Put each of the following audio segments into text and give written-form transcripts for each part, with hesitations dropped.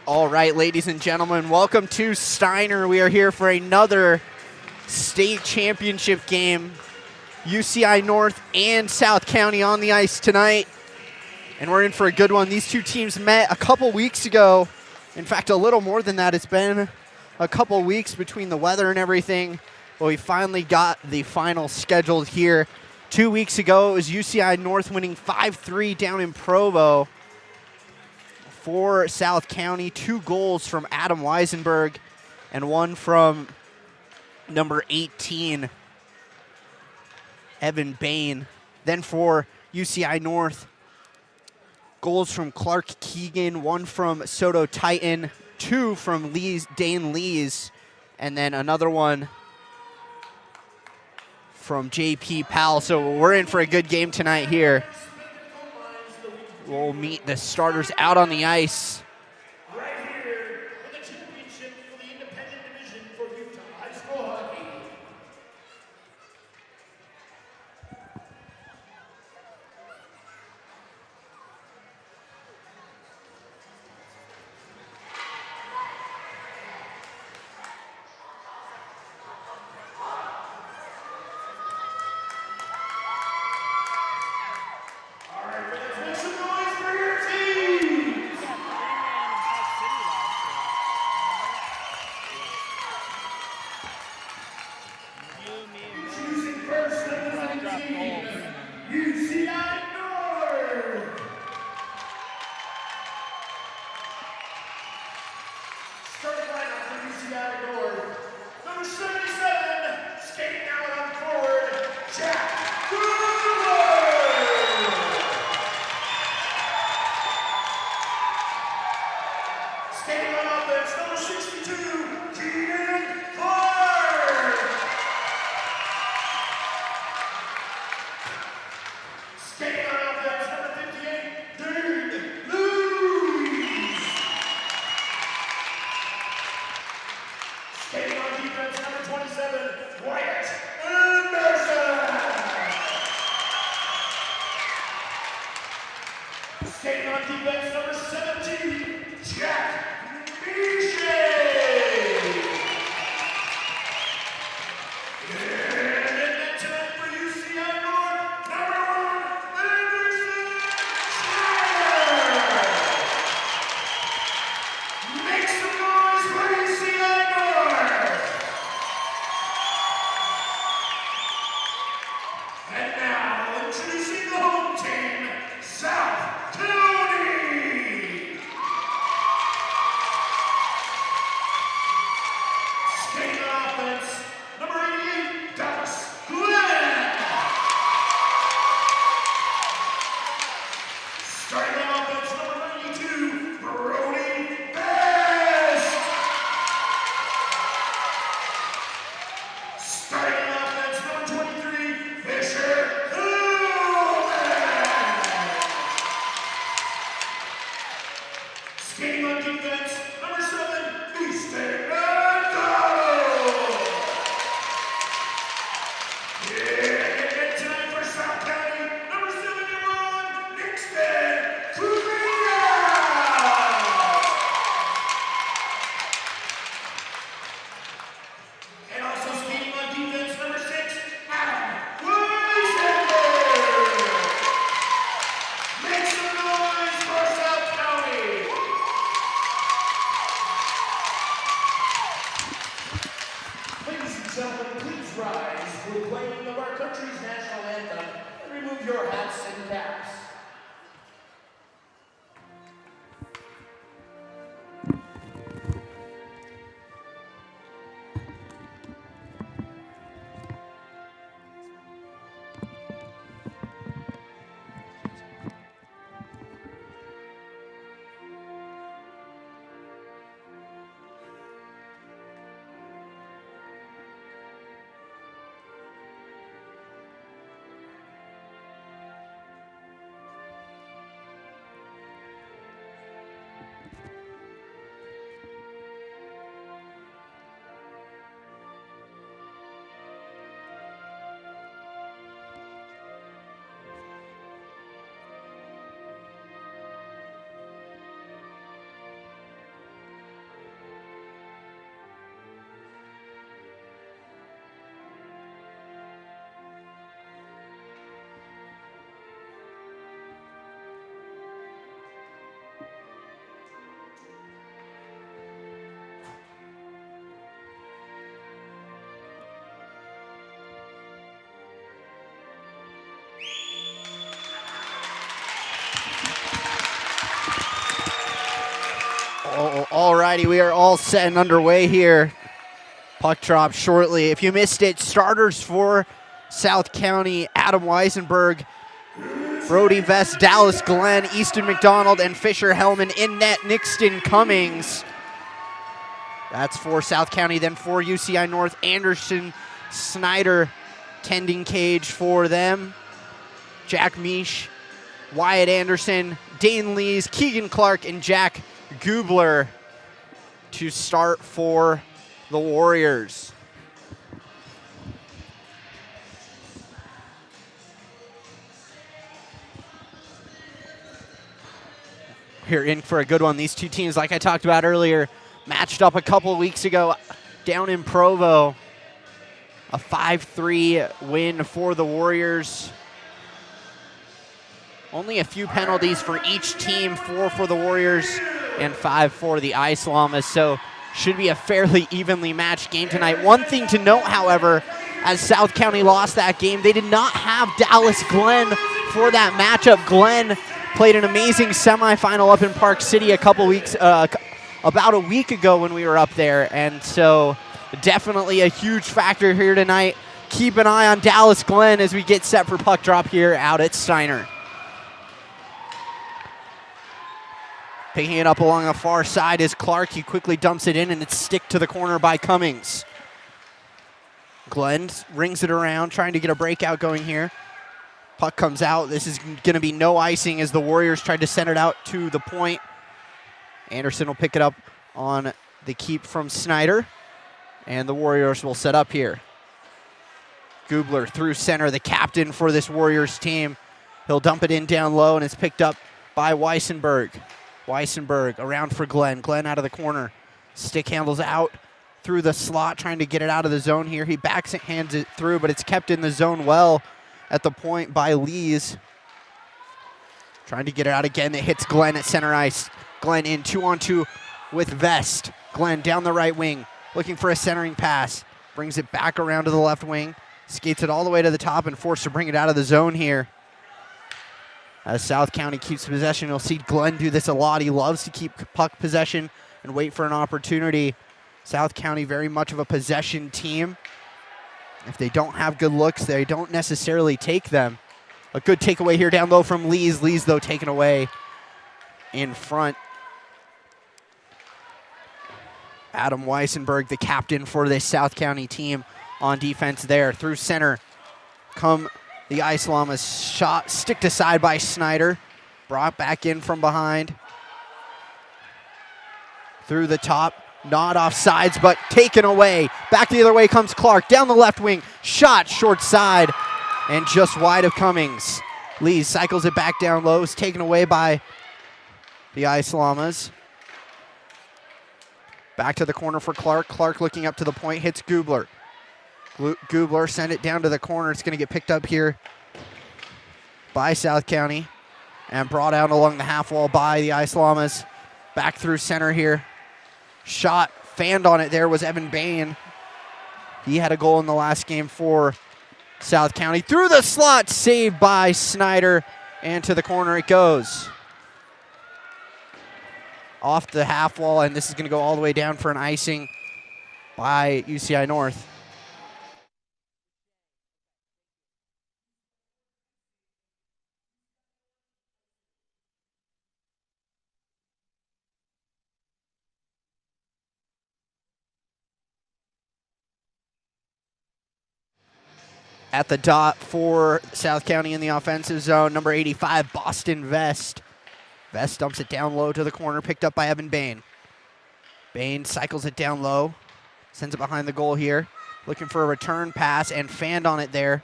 All right, ladies and gentlemen, welcome to Steiner. We are here for another state championship game. UCI-North and South County on the ice tonight, and we're in for a good one. These two teams met a couple weeks ago. In fact, a little more than that. It's been a couple weeks between the weather and everything, but we finally got the final scheduled here. 2 weeks ago, it was UCI-North winning 5-3 down in Provo for South County. 2 goals from Adam Weisenberg and 1 from number 18, Evan Bain. Then for UCI-North, goals from Clark Keegan, 1 from Soto Titan, 2 from Dane Lees, and then another one from JP Powell. So we're in for a good game tonight here. We'll meet the starters out on the ice. Right here for the championship for the independent division for Utah High School Hockey. UCI-North! Starting lineup for UCI-North. Number 77, skating out on forward, Jack Goodwin! Skating on offense, number 62, Keegan Clark! Skating on offense, number 58, Dane Lewis. Skating on defense, number 27, Wyatt Anderson. Skating on defense, number 17, Jack Miche. And now, introducing the home team, South County! Skating on offense, number 88, Dallas Glenn! Starting on offense, number 92, Brody Best! Starting on offense, number 23, Fisher Hillman! Skating on defense, number 7, Easton McDonald! And tonight for South County, number 71, Nixon Kuzmina! And also skating on defense, number 6, Adam Weisenberg! Make some noise for South County! Ladies and gentlemen, please rise for the playing of our country's national anthem and remove your hats and caps. Alrighty, we are all set and underway here. Puck drop shortly. If you missed it, starters for South County: Adam Weisenberg, Brody Vest, Dallas Glenn, Easton McDonald, and Fisher Hellman. In net, Nixton Cummings. That's for South County. Then for UCI North, Anderson Snyder tending cage for them. Jack Meesh, Wyatt Anderson, Dane Lees, Keegan Clark, and Jack Gubler to start for the Warriors. We're in for a good one. These two teams, like I talked about earlier, matched up a couple weeks ago down in Provo. A 5-3 win for the Warriors. Only a few penalties for each team, 4 for the Warriors and 5 for the Ice Llamas. So should be a fairly evenly matched game tonight. One thing to note, however, as South County lost that game, they did not have Dallas Glenn for that matchup. Glenn played an amazing semifinal up in Park City about a week ago when we were up there. And so definitely a huge factor here tonight. Keep an eye on Dallas Glenn as we get set for puck drop here out at Steiner. Picking it up along the far side is Clark. He quickly dumps it in, and it's stick to the corner by Cummings. Glenn rings it around, trying to get a breakout going here. Puck comes out. This is going to be no icing as the Warriors tried to send it out to the point. Anderson will pick it up on the keep from Snyder, and the Warriors will set up here. Gubler through center, the captain for this Warriors team. He'll dump it in down low, and it's picked up by Weisenberg. Weisenberg around for Glenn. Glenn out of the corner. Stick handles out through the slot, trying to get it out of the zone here. He backhands it through, but it's kept in the zone well at the point by Lees. Trying to get it out again. It hits Glenn at center ice. Glenn in 2-on-2 with Vest. Glenn down the right wing, looking for a centering pass. Brings it back around to the left wing. Skates it all the way to the top and forced to bring it out of the zone here. As South County keeps possession, you'll see Glenn do this a lot. He loves to keep puck possession and wait for an opportunity. South County very much of a possession team. If they don't have good looks, they don't necessarily take them. A good takeaway here down low from Lees. Lees, though, taken away in front. Adam Weisenberg, the captain for this South County team, on defense there. Through center come the Ice Llamas. Shot sticked aside by Snyder. Brought back in from behind. Through the top. Not off sides, but taken away. Back the other way comes Clark. Down the left wing. Shot short side. And just wide of Cummings. Lee cycles it back down low. It's taken away by the Ice Llamas. Back to the corner for Clark. Clark looking up to the point. Hits Gubler. Gubler send it down to the corner. It's going to get picked up here by South County and brought out along the half wall by the Ice Llamas. Back through center here. Shot fanned on it there was Evan Bain. He had a goal in the last game for South County. Through the slot, saved by Snyder, and to the corner it goes. Off the half wall, and this is going to go all the way down for an icing by UCI North. At the dot for South County in the offensive zone, number 85, Boston Vest. Vest dumps it down low to the corner, picked up by Evan Bain. Bain cycles it down low, sends it behind the goal here, looking for a return pass and fanned on it there.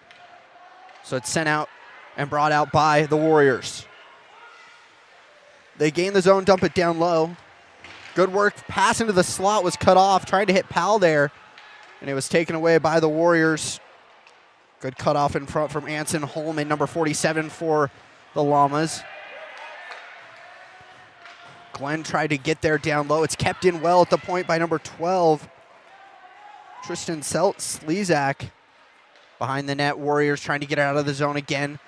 So it's sent out and brought out by the Warriors. They gain the zone, dump it down low. Good work, pass into the slot was cut off, trying to hit Powell there, and it was taken away by the Warriors. Good cutoff in front from Anson Holman, number 47 for the Llamas. Glenn tried to get there down low. It's kept in well at the point by number 12, Tristan Slezak. Behind the net, Warriors trying to get out of the zone again.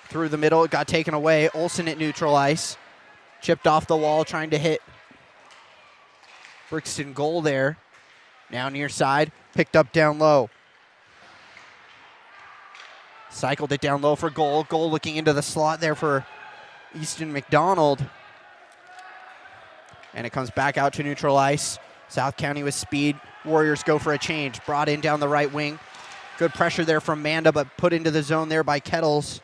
Through the middle, it got taken away. Olsen at neutral ice. Chipped off the wall, trying to hit Brixton goal there. Now near side, picked up down low. Cycled it down low for goal. Goal looking into the slot there for Easton McDonald. And it comes back out to neutral ice. South County with speed. Warriors go for a change. Brought in down the right wing. Good pressure there from Manda, but put into the zone there by Kettles.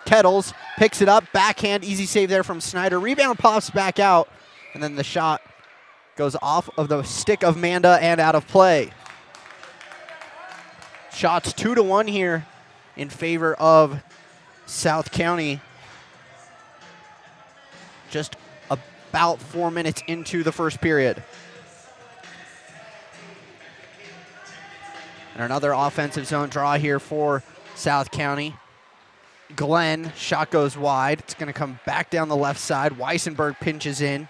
Kettles picks it up. Backhand, easy save there from Snyder. Rebound pops back out. And then the shot goes off of the stick of Manda and out of play. Shots 2-1 here in favor of South County. Just about 4 minutes into the first period. And another offensive zone draw here for South County. Glenn, shot goes wide. It's going to come back down the left side. Weissenberg pinches in.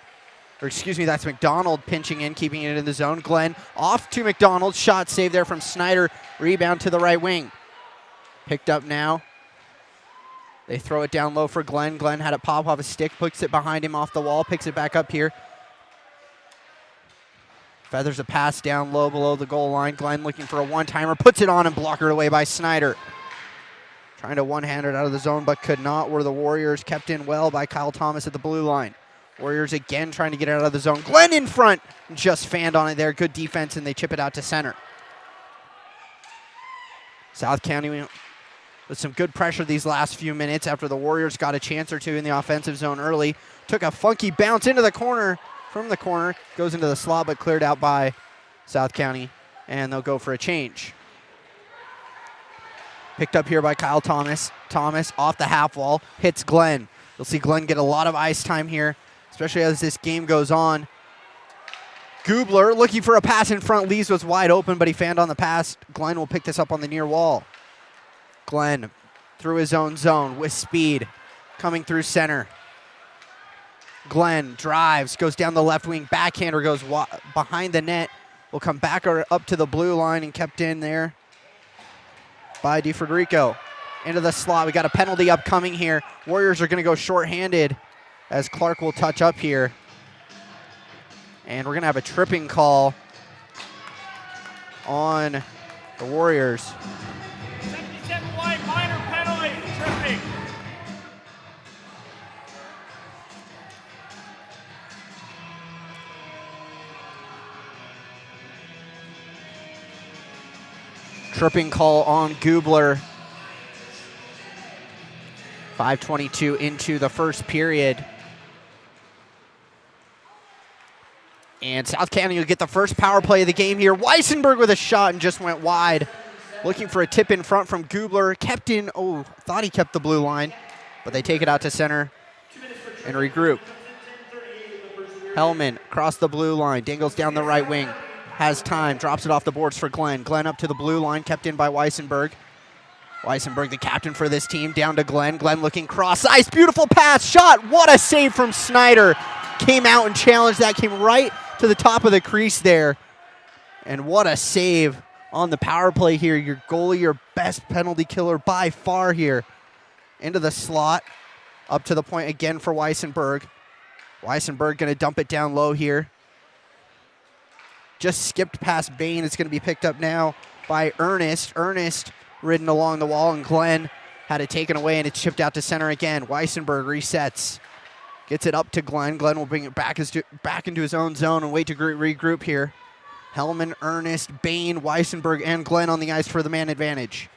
Or excuse me, that's McDonald pinching in, keeping it in the zone. Glenn off to McDonald. Shot saved there from Snyder. Rebound to the right wing. Picked up now. They throw it down low for Glenn. Glenn had it pop off a stick, puts it behind him off the wall, picks it back up here. Feathers a pass down low below the goal line. Glenn looking for a one-timer, puts it on and blockered away by Snyder. Trying to one-hand it out of the zone, but could not, where the Warriors kept in well by Kyle Thomas at the blue line. Warriors again trying to get it out of the zone. Glenn in front, just fanned on it there. Good defense, and they chip it out to center. South County with some good pressure these last few minutes after the Warriors got a chance or two in the offensive zone early. Took a funky bounce into the corner, from the corner, goes into the slot, but cleared out by South County, and they'll go for a change. Picked up here by Kyle Thomas. Thomas off the half wall, hits Glenn. You'll see Glenn get a lot of ice time here, especially as this game goes on. Gubler looking for a pass in front. Lees was wide open, but he fanned on the pass. Glenn will pick this up on the near wall. Glenn through his own zone with speed, coming through center. Glenn drives, goes down the left wing. Backhander goes behind the net. Will come back up to the blue line and kept in there by DeFederico. Into the slot. We got a penalty upcoming here. Warriors are going to go shorthanded as Clark will touch up here. And we're going to have a tripping call on the Warriors. 77 white, minor penalty, tripping. Tripping call on Gubler. 5:22 into the first period. And South County will get the first power play of the game here. Weissenberg with a shot and just went wide. Looking for a tip in front from Gubler. Kept in, thought he kept the blue line. But they take it out to center and regroup. Hellman across the blue line. Dangles down the right wing. Has time, drops it off the boards for Glenn. Glenn up to the blue line, kept in by Weissenberg. Weissenberg, the captain for this team, down to Glenn. Glenn looking cross ice, beautiful pass, shot. What a save from Snyder. Came out and challenged that, came right to the top of the crease there. And what a save on the power play here. Your goalie, your best penalty killer by far here. Into the slot, up to the point again for Weissenberg. Weissenberg gonna dump it down low here. Just skipped past Bain. It's going to be picked up now by Ernest. Ernest ridden along the wall, and Glenn had it taken away, and it's chipped out to center again. Weissenberg resets. Gets it up to Glenn. Glenn will bring it back into his own zone and wait to regroup here. Hellman, Ernest, Bain, Weissenberg, and Glenn on the ice for the man advantage.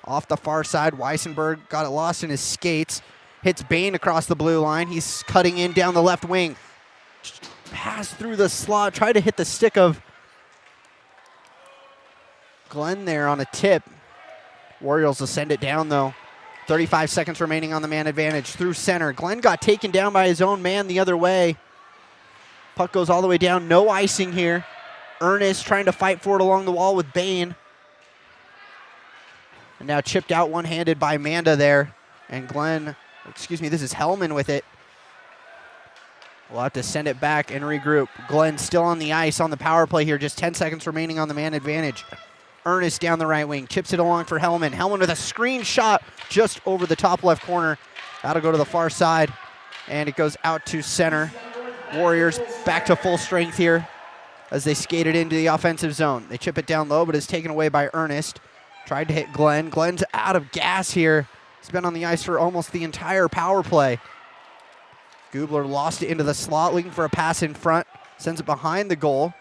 Off the far side, Weissenberg got it lost in his skates. Hits Bain across the blue line. He's cutting in down the left wing. Pass through the slot, try to hit the stick of Glenn there on a tip. Warriors will send it down though. 35 seconds remaining on the man advantage through center. Glenn got taken down by his own man the other way. Puck goes all the way down, no icing here. Ernest trying to fight for it along the wall with Bain. And now chipped out one-handed by Manda there. And this is Hellman with it. We'll have to send it back and regroup. Glenn still on the ice on the power play here. Just 10 seconds remaining on the man advantage. Ernest down the right wing. Chips it along for Hellman. Hellman with a screen shot just over the top left corner. That'll go to the far side. And it goes out to center. Warriors back to full strength here as they skated into the offensive zone. They chip it down low, but it's taken away by Ernest. Tried to hit Glenn. Glenn's out of gas here. He's been on the ice for almost the entire power play. Gubler lost it into the slot, looking for a pass in front. Sends it behind the goal.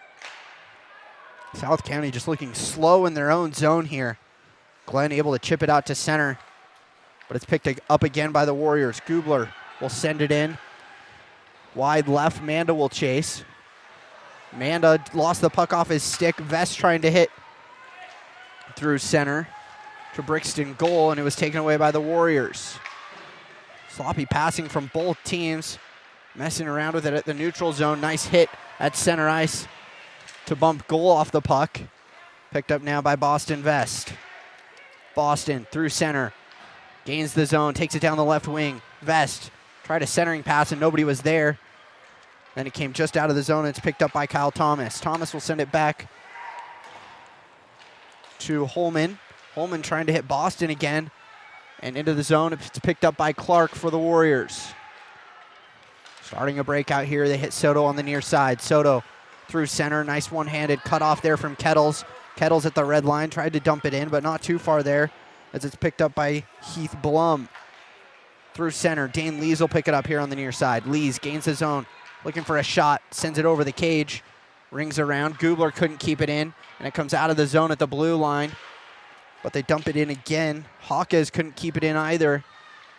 South County just looking slow in their own zone here. Glenn able to chip it out to center, but it's picked up again by the Warriors. Gubler will send it in. Wide left, Manda will chase. Manda lost the puck off his stick. Vest trying to hit through center to Brixton goal, and it was taken away by the Warriors. Sloppy passing from both teams, messing around with it at the neutral zone. Nice hit at center ice to bump goal off the puck. Picked up now by Boston Vest. Boston through center, gains the zone, takes it down the left wing. Vest tried a centering pass and nobody was there. Then it came just out of the zone and it's picked up by Kyle Thomas. Thomas will send it back to Holman. Holman trying to hit Boston again. And into the zone, it's picked up by Clark for the Warriors. Starting a breakout here, they hit Soto on the near side. Soto through center, nice one-handed cut off there from Kettles. Kettles at the red line, tried to dump it in, but not too far there as it's picked up by Heath Blum. Through center, Dane Lees will pick it up here on the near side. Lees gains the zone, looking for a shot, sends it over the cage, rings around. Gubler couldn't keep it in, and it comes out of the zone at the blue line. But they dump it in again. Hawkes couldn't keep it in either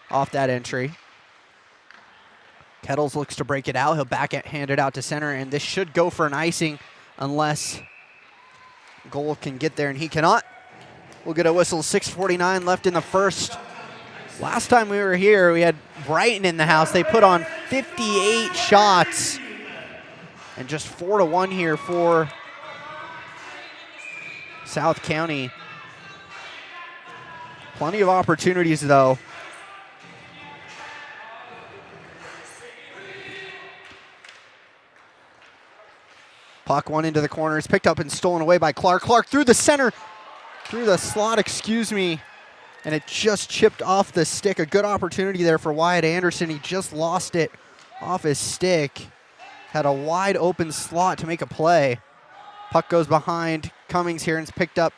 off that entry. Kettles looks to break it out. He'll backhand it out to center, and this should go for an icing unless goal can get there, and he cannot. We'll get a whistle. 6:49 left in the first. Last time we were here, we had Brighton in the house. They put on 58 shots, and just 4-1 here for South County. Plenty of opportunities, though. Puck one into the corner. It's picked up and stolen away by Clark. Clark through the center, through the slot, and it just chipped off the stick. A good opportunity there for Wyatt Anderson. He just lost it off his stick. Had a wide open slot to make a play. Puck goes behind Cummings here, and it's picked up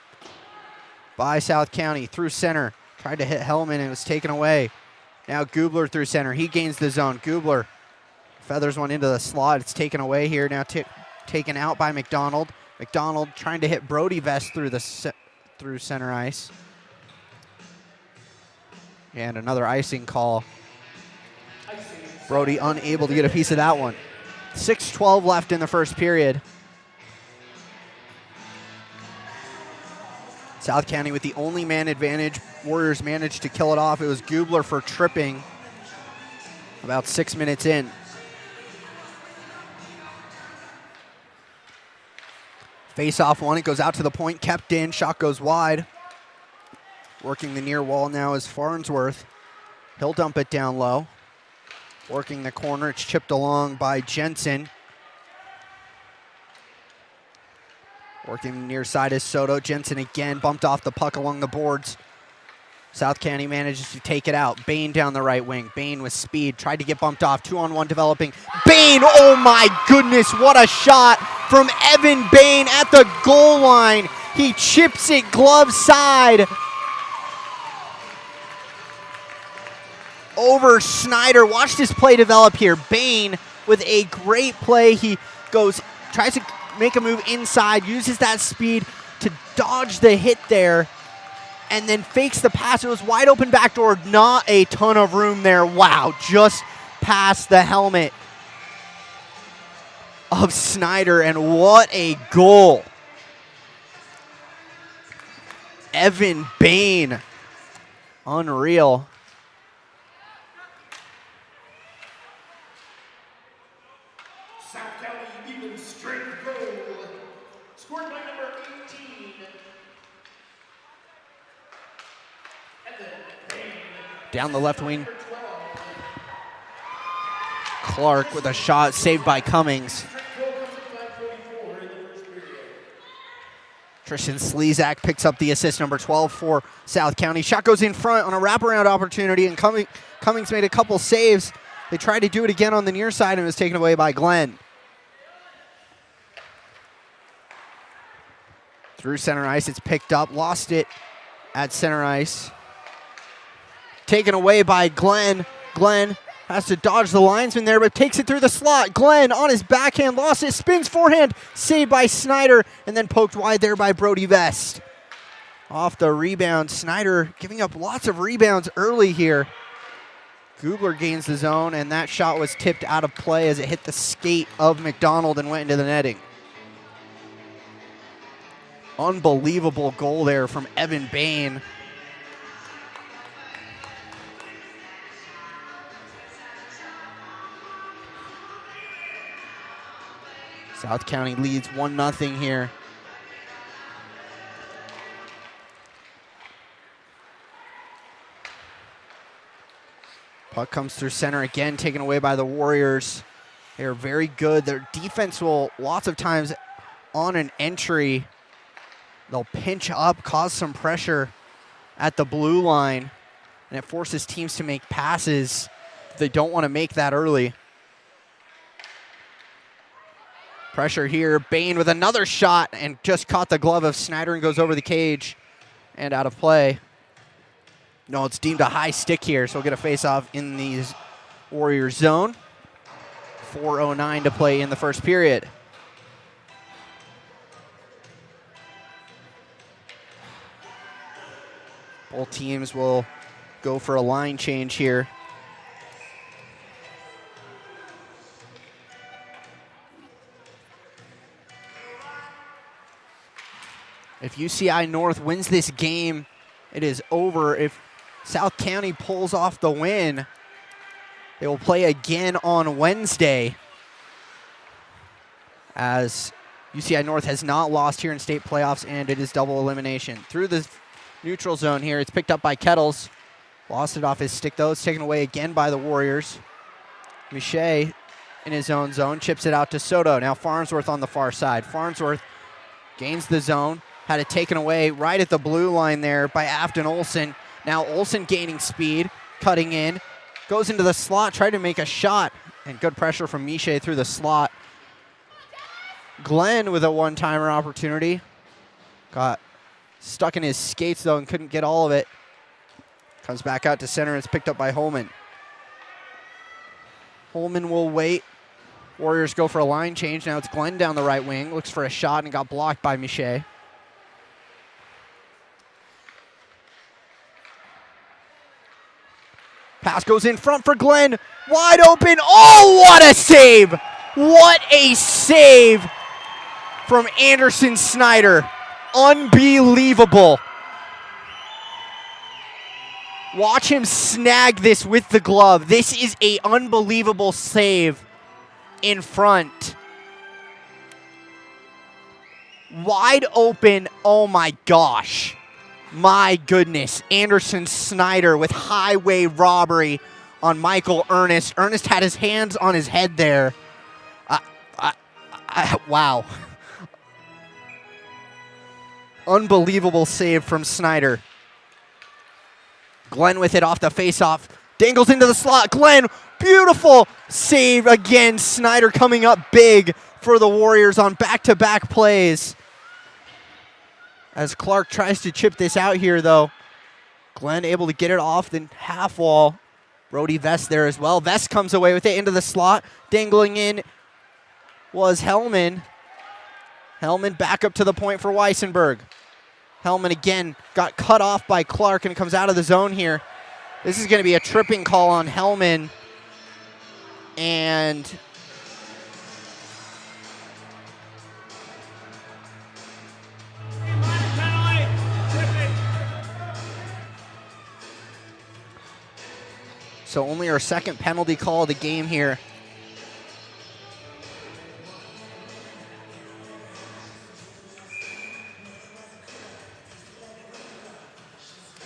by South County through center. Tried to hit Hellman and it was taken away. Now Gubler through center. He gains the zone. Gubler feathers one into the slot. It's taken away here. Now taken out by McDonald. McDonald trying to hit Brody Vest through center ice. And another icing call. Brody unable to get a piece of that one. 6:12 left in the first period. South County with the only man advantage. Warriors managed to kill it off. It was Gubler for tripping about 6 minutes in. Face-off one, it goes out to the point, kept in, shot goes wide. Working the near wall now is Farnsworth. He'll dump it down low. Working the corner, it's chipped along by Jensen. Working the near side is Soto. Jensen again bumped off the puck along the boards. South County manages to take it out. Bain down the right wing. Bain with speed. Tried to get bumped off. 2-on-1 developing. Bain, oh my goodness, what a shot from Evan Bain at the goal line. He chips it glove side over Snyder. Watch this play develop here. Bain with a great play. He tries to make a move inside, uses that speed to dodge the hit there, and then fakes the pass. It was wide open backdoor, not a ton of room there. Wow, just past the helmet of Snyder, and what a goal. Evan Bain, unreal. Down the left wing. Clark with a shot saved by Cummings. Tristan Slezak picks up the assist, number 12 for South County. Shot goes in front on a wraparound opportunity, and Cummings made a couple saves They tried to do it again on the near side and it was taken away by Glenn. Through center ice, it's picked up, lost it at center ice. Taken away by Glenn. Glenn has to dodge the linesman there, but takes it through the slot. Glenn on his backhand, lost it, spins forehand, saved by Snyder, and then poked wide there by Brody Vest. Off the rebound, Snyder giving up lots of rebounds early here. Gubler gains the zone, and that shot was tipped out of play as it hit the skate of McDonald and went into the netting. Unbelievable goal there from Evan Bain. South County leads 1-0 here. Puck comes through center again, taken away by the Warriors. They're very good. Their defense will, lots of times on an entry, they'll pinch up, cause some pressure at the blue line, and it forces teams to make passes they don't want to make that early. Pressure here, Bain with another shot and just caught the glove of Snyder and goes over the cage and out of play. No, it's deemed a high stick here, so we'll get a face-off in the Warriors zone. 4:09 to play in the first period. Both teams will go for a line change here. If UCI-North wins this game, it is over. If South County pulls off the win, they will play again on Wednesday, as UCI-North has not lost here in state playoffs, and it is double elimination. Through the neutral zone here, it's picked up by Kettles. Lost it off his stick, though. It's taken away again by the Warriors. Miche in his own zone, chips it out to Soto. Now Farnsworth on the far side. Farnsworth gains the zone. Had it taken away right at the blue line there by Afton Olsen. Now Olsen gaining speed, cutting in, goes into the slot, tried to make a shot, and good pressure from Miche through the slot. Glenn with a one-timer opportunity. Got stuck in his skates, though, and couldn't get all of it. Comes back out to center, and it's picked up by Holman. Holman will wait. Warriors go for a line change. Now it's Glenn down the right wing. Looks for a shot and got blocked by Miche. Pass goes in front for Glenn. Wide open. Oh, what a save! What a save from Anderson Snyder. Unbelievable. Watch him snag this with the glove. This is an unbelievable save in front. Wide open. Oh, my gosh. My goodness, Anderson Snyder with highway robbery on Michael Ernest. Ernest had his hands on his head there. Wow. Unbelievable save from Snyder. Glenn with it off the faceoff. Dangles into the slot. Glenn, beautiful save again. Snyder coming up big for the Warriors on back-to-back plays. As Clark tries to chip this out here, though. Glenn able to get it off the half wall. Brody Vest there as well. Vest comes away with it into the slot. Dangling in was Hellman. Hellman back up to the point for Weissenberg. Hellman again got cut off by Clark and comes out of the zone here. This is going to be a tripping call on Hellman. And so only our second penalty call of the game here.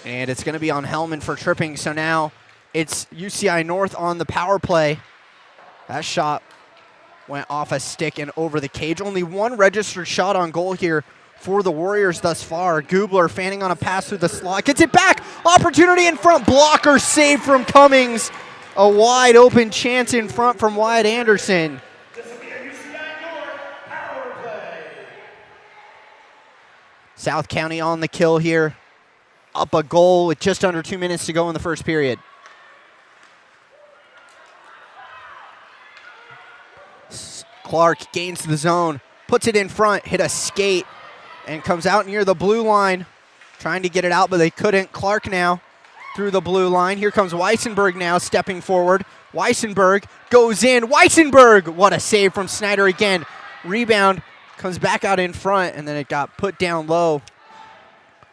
And it's going to be on Hellman for tripping. So now it's UCI-North on the power play. That shot went off a stick and over the cage. Only one registered shot on goal here for the Warriors thus far. Gubler fanning on a pass through the slot. Gets it back. Opportunity in front. Blocker save from Cummings. A wide open chance in front from Wyatt Anderson. This will be a UCI-North power play. South County on the kill here. Up a goal with just under 2 minutes to go in the first period. Clark gains the zone, puts it in front, hit a skate, and comes out near the blue line. Trying to get it out, but they couldn't. Clark now through the blue line. Here comes Weissenberg now stepping forward. Weissenberg goes in. Weissenberg! What a save from Snyder again. Rebound comes back out in front, and then it got put down low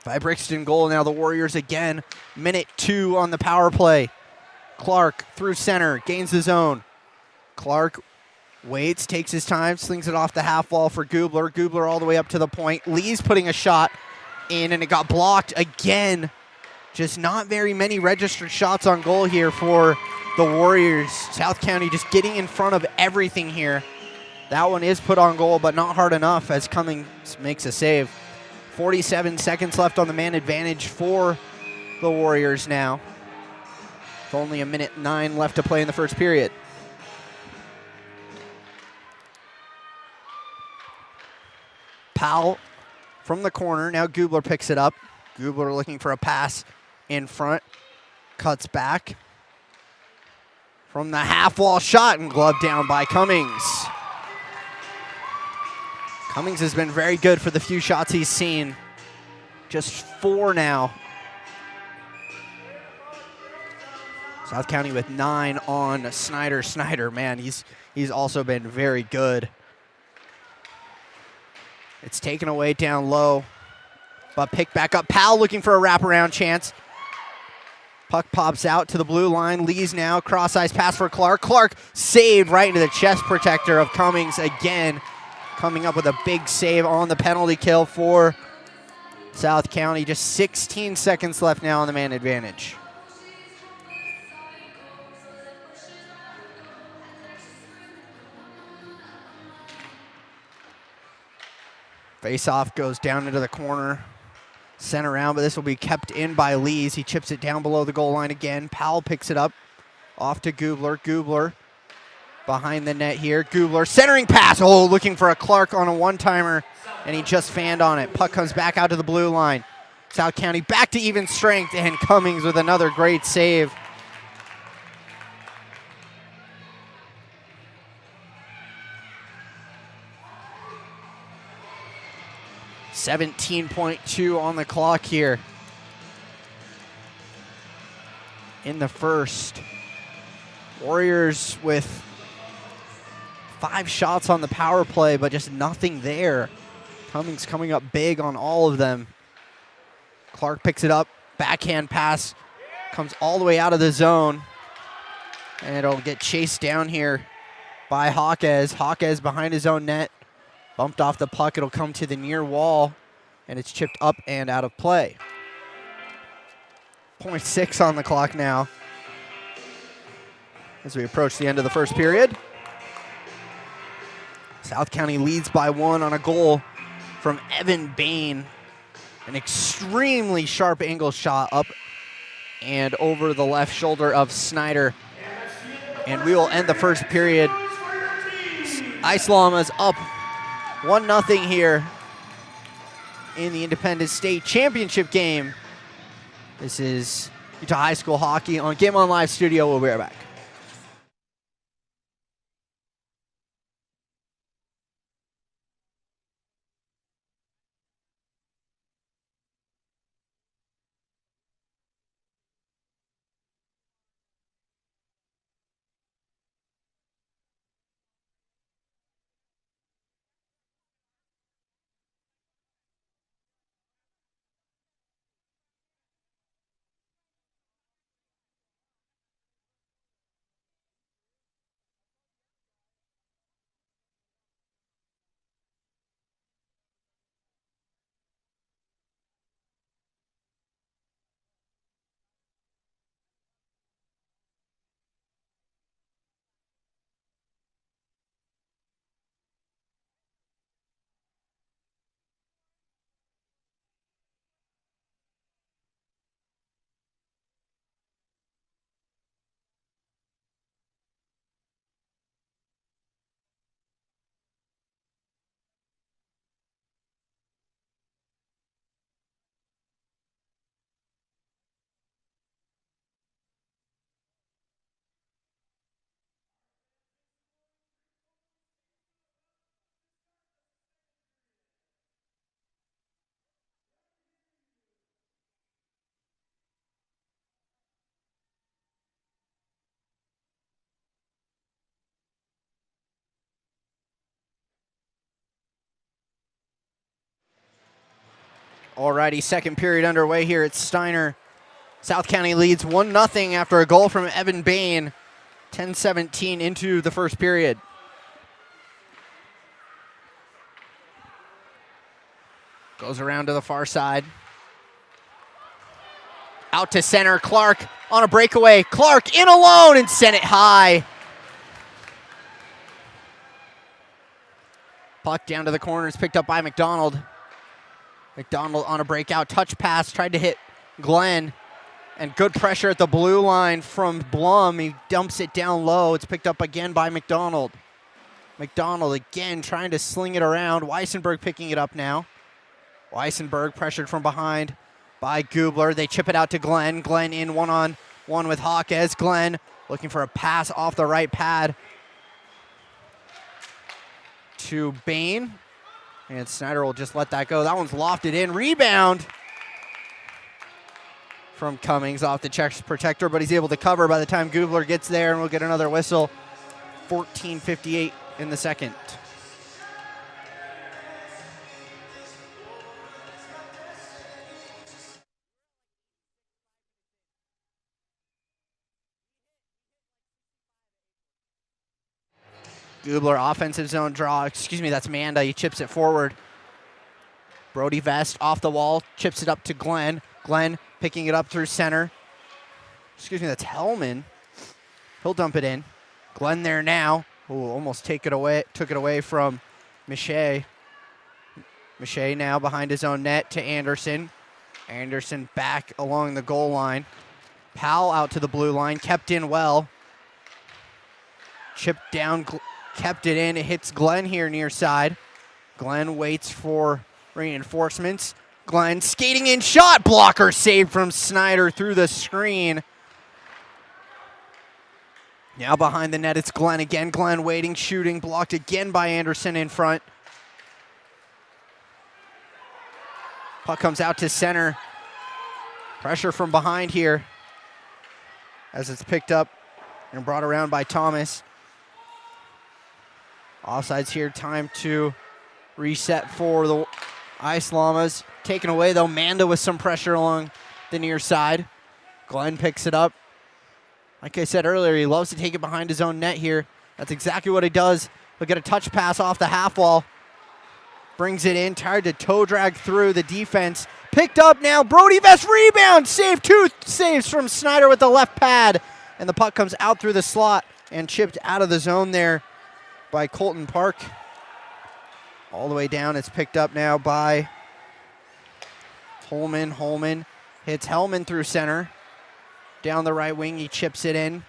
by Brixton goal. Now the Warriors again. Minute 2 on the power play. Clark through center, gains the zone. Clark waits, takes his time, slings it off the half wall for Gubler. Gubler all the way up to the point. Lee's putting a shot in, and it got blocked again. Just not very many registered shots on goal here for the Warriors. South County just getting in front of everything here. That one is put on goal, but not hard enough as Cummings makes a save. 47 seconds left on the man advantage for the Warriors now. With only 1:09 left to play in the first period. Powell from the corner. Now Gubler picks it up. Gubler looking for a pass in front. Cuts back. From the half wall shot and gloved down by Cummings. Cummings has been very good for the few shots he's seen. Just 4 now. South County with 9 on Snyder. Snyder, man, he's also been very good. It's taken away down low, but picked back up. Powell looking for a wraparound chance. Puck pops out to the blue line. Lee's now, cross-ice pass for Clark. Clark saved right into the chest protector of Cummings again. Coming up with a big save on the penalty kill for South County. Just 16 seconds left now on the man advantage. Face-off goes down into the corner. Sent around, but this will be kept in by Lees. He chips it down below the goal line again. Powell picks it up. Off to Gubler. Gubler behind the net here. Gubler centering pass. Oh, looking for a Clark on a one-timer, and he just fanned on it. Puck comes back out to the blue line. South County back to even strength, and Cummings with another great save. .2 on the clock here in the first. Warriors with 5 shots on the power play, but just nothing there. Cummings coming up big on all of them. Clark picks it up, backhand pass, comes all the way out of the zone, and it'll get chased down here by Hawkes. Hawkes behind his own net. Bumped off the puck, it'll come to the near wall, and it's chipped up and out of play. .6 on the clock now as we approach the end of the first period. South County leads by 1 on a goal from Evan Bain. An extremely sharp angle shot up and over the left shoulder of Snyder. And we will end the first period. Ice Llamas up 1-0 here in the Independent State Championship game. This is Utah High School Hockey on Game On Live Studio. We'll be right back. Alrighty, second period underway here at Steiner. South County leads 1-0 after a goal from Evan Bain. 10-17 into the first period. Goes around to the far side. Out to center, Clark on a breakaway. Clark in alone and sent it high. Puck down to the corner is picked up by McDonald. McDonald on a breakout touch pass, tried to hit Glenn. And good pressure at the blue line from Blum. He dumps it down low. It's picked up again by McDonald. McDonald again trying to sling it around. Weissenberg picking it up now. Weissenberg pressured from behind by Gubler. They chip it out to Glenn. Glenn in one-on-one with Hawkes. Glenn looking for a pass off the right pad to Bain. And Snyder will just let that go. That one's lofted in. Rebound from Cummings off the chest protector, but he's able to cover by the time Gubler gets there, and we'll get another whistle. 14:58 in the second. Gubler offensive zone draw. Excuse me, that's Manda. He chips it forward. Brody Vest off the wall, chips it up to Glenn. Glenn picking it up through center. Excuse me, that's Hellman. He'll dump it in. Glenn there now. Ooh, almost took it away from Miche. Miche now behind his own net to Anderson. Anderson back along the goal line. Powell out to the blue line, kept in well. Chipped down, kept it in. It hits Glenn here near side. Glenn waits for reinforcements. Glenn skating in, shot blocker saved from Snyder through the screen. Now behind the net, it's Glenn again. Glenn waiting, shooting, blocked again by Anderson in front. Puck comes out to center. Pressure from behind here as it's picked up and brought around by Thomas. Offsides here, time to reset for the Ice Llamas. Taken away though, Manda with some pressure along the near side. Glenn picks it up. Like I said earlier, he loves to take it behind his own net here. That's exactly what he does. He'll get a touch pass off the half wall. Brings it in, tried to toe drag through the defense. Picked up now, Brody Vest rebound, save, 2 saves from Snyder with the left pad. And the puck comes out through the slot and chipped out of the zone there by Colton Park. All the way down, it's picked up now by Holman. Holman hits Hellman through center. Down the right wing, he chips it in,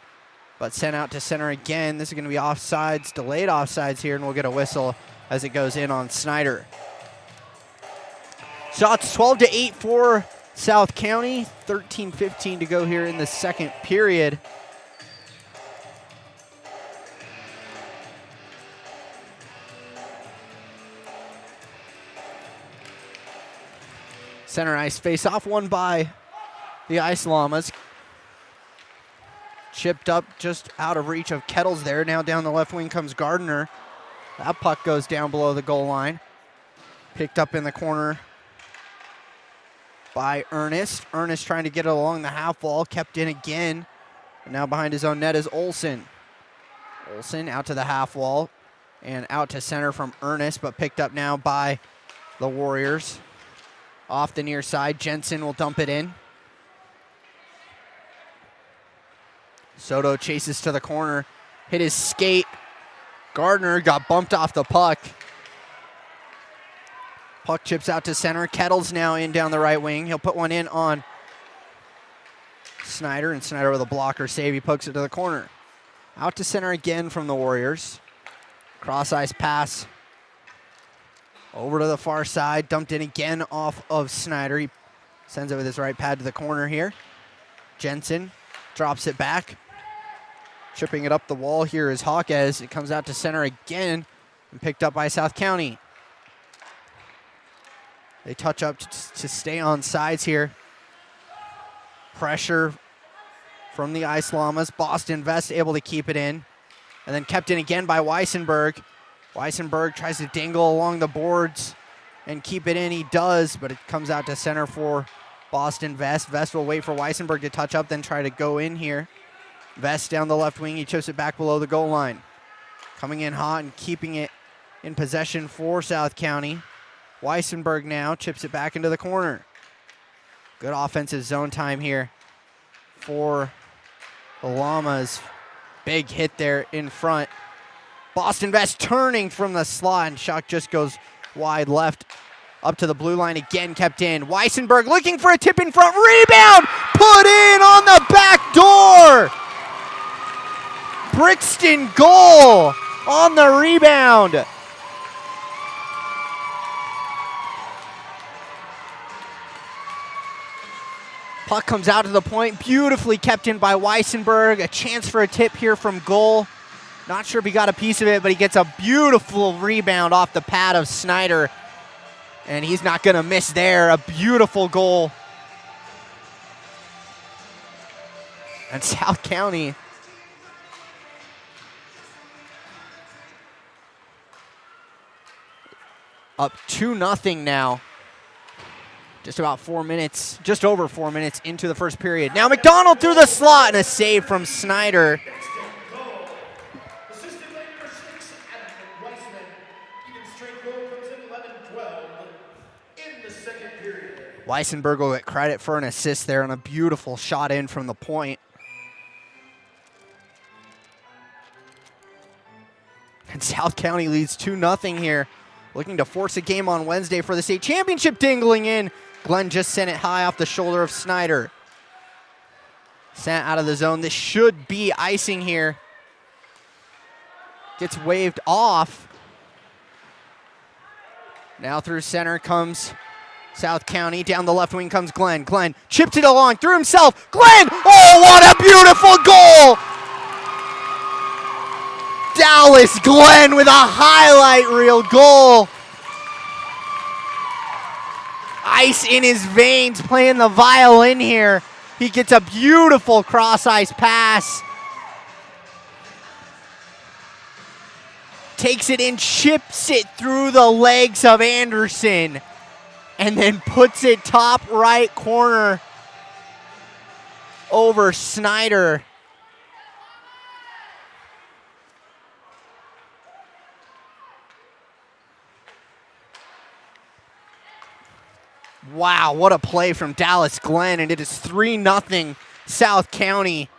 but sent out to center again. This is going to be offsides, delayed offsides here, and we'll get a whistle as it goes in on Snyder. Shots 12-8 for South County. 13:15 to go here in the second period. Center ice face-off, won by the Ice Llamas. Chipped up just out of reach of Kettles there. Now down the left wing comes Gardner. That puck goes down below the goal line. Picked up in the corner by Ernest. Ernest trying to get it along the half wall. Kept in again. And now behind his own net is Olsen. Olsen out to the half wall and out to center from Ernest, but picked up now by the Warriors. Off the near side, Jensen will dump it in. Soto chases to the corner, hit his skate. Gardner got bumped off the puck. Puck chips out to center. Kettles now in down the right wing. He'll put one in on Snyder, and Snyder with a blocker save. He pokes it to the corner. Out to center again from the Warriors. Cross ice pass over to the far side. Dumped in again off of Snyder. He sends it with his right pad to the corner here. Jensen drops it back. Chipping it up the wall here is Hawkes. It comes out to center again and picked up by South County. They touch up to stay on sides here. Pressure from the Ice Llamas. Boston Vest able to keep it in. And then kept in again by Weissenberg. Weissenberg tries to dangle along the boards and keep it in. He does, but it comes out to center for Boston Vest. Vest will wait for Weissenberg to touch up, then try to go in here. Vest down the left wing. He chips it back below the goal line. Coming in hot and keeping it in possession for South County. Weissenberg now chips it back into the corner. Good offensive zone time here for the Llamas. Big hit there in front. Boston Vest turning from the slot, and shot just goes wide left. Up to the blue line again, kept in. Weissenberg looking for a tip in front. Rebound! Put in on the back door! Brixton goal on the rebound. Puck comes out to the point, beautifully kept in by Weissenberg. A chance for a tip here from goal. Not sure if he got a piece of it, but he gets a beautiful rebound off the pad of Snyder. And he's not going to miss there. A beautiful goal. And South County up 2-0 now. Just about 4 minutes, just over 4 minutes into the first period. Now McDonald through the slot and a save from Snyder. Weissenberg will get credit for an assist there and a beautiful shot in from the point. And South County leads 2-0 here. Looking to force a game on Wednesday for the state championship, dingling in. Glenn just sent it high off the shoulder of Snyder. Sent out of the zone. This should be icing here. Gets waved off. Now through center comes South County. Down the left wing comes Glenn. Glenn chipped it along through himself. Glenn! Oh, what a beautiful goal! Dallas Glenn with a highlight reel goal. Ice in his veins, playing the violin here. He gets a beautiful cross-ice pass. Takes it in, chips it through the legs of Anderson, and then puts it top right corner over Snyder. Wow, what a play from Dallas Glenn, and it is 3-0 South County.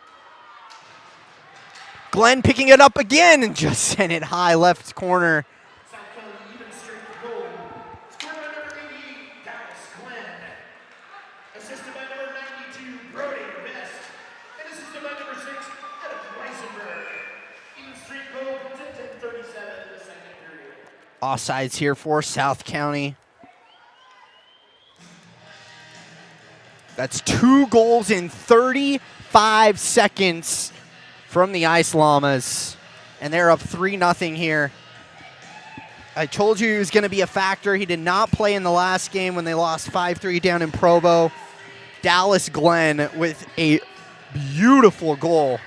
Glenn picking it up again and just sent it high left corner. South County even strength goal. Scored by number 88, Dallas Glenn. Assisted by number 92, Brody Best. And assisted by number 6, Adam Weissenberg. Even strength goal comes in 10:37 in the second period. Offsides here for South County. That's 2 goals in 35 seconds from the Ice Llamas. And they're up 3-0 here. I told you he was going to be a factor. He did not play in the last game when they lost 5-3 down in Provo. Dallas Glenn with a beautiful goal.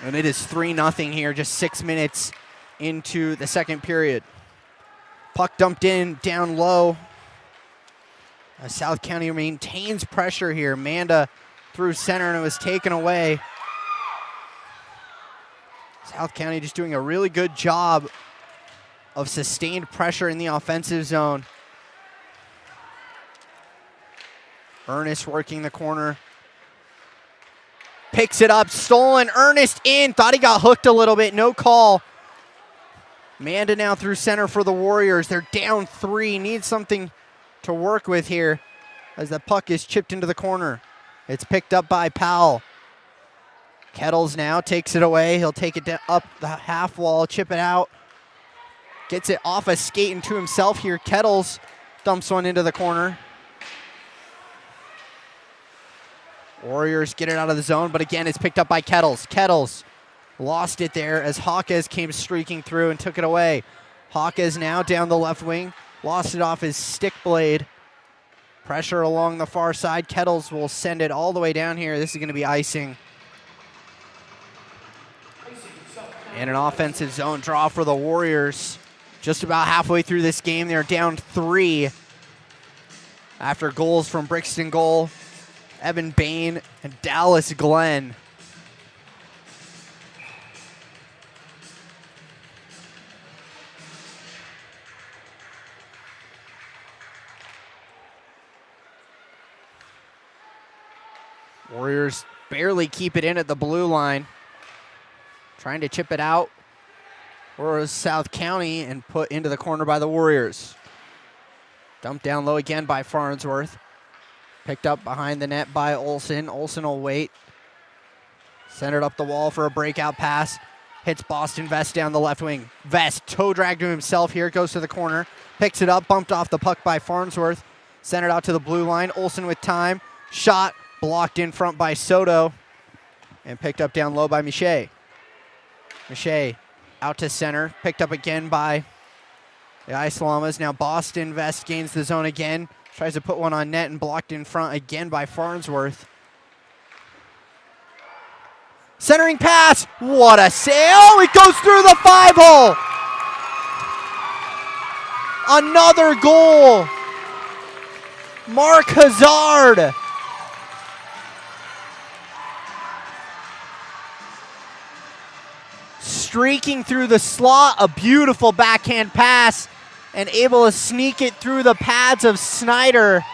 And it is 3-0 here, just 6 minutes into the second period. Puck dumped in down low. South County maintains pressure here. Manda through center and it was taken away. South County just doing a really good job of sustained pressure in the offensive zone. Ernest working the corner. Picks it up, stolen. Ernest in, thought he got hooked a little bit, no call. Manda now through center for the Warriors. They're down 3, need something to work with here as the puck is chipped into the corner. It's picked up by Powell. Kettles now takes it away. He'll take it up the half wall, chip it out. Gets it off a skate into himself here. Kettles dumps one into the corner. Warriors get it out of the zone, but again, it's picked up by Kettles. Kettles lost it there as Hawkes came streaking through and took it away. Hawkes now down the left wing. Lost it off his stick blade. Pressure along the far side. Kettles will send it all the way down here. This is going to be icing. And an offensive zone draw for the Warriors. Just about halfway through this game, they're down 3 after goals from Brixton goal, Evan Bain, and Dallas Glenn. Warriors barely keep it in at the blue line. Trying to chip it out. Or South County and put into the corner by the Warriors. Dumped down low again by Farnsworth. Picked up behind the net by Olsen. Olsen will wait. Centered up the wall for a breakout pass. Hits Boston Vest down the left wing. Vest toe dragged to himself here. Goes to the corner. Picks it up. Bumped off the puck by Farnsworth. Centered out to the blue line. Olsen with time. Shot blocked in front by Soto. And picked up down low by Miche. Miche out to center. Picked up again by the Ice Llamas. Now Boston Vest gains the zone again. Tries to put one on net and blocked in front again by Farnsworth. Centering pass. What a save. Oh, it goes through the 5-hole. Another goal. Mark Hazard. Streaking through the slot, a beautiful backhand pass, and able to sneak it through the pads of Snyder.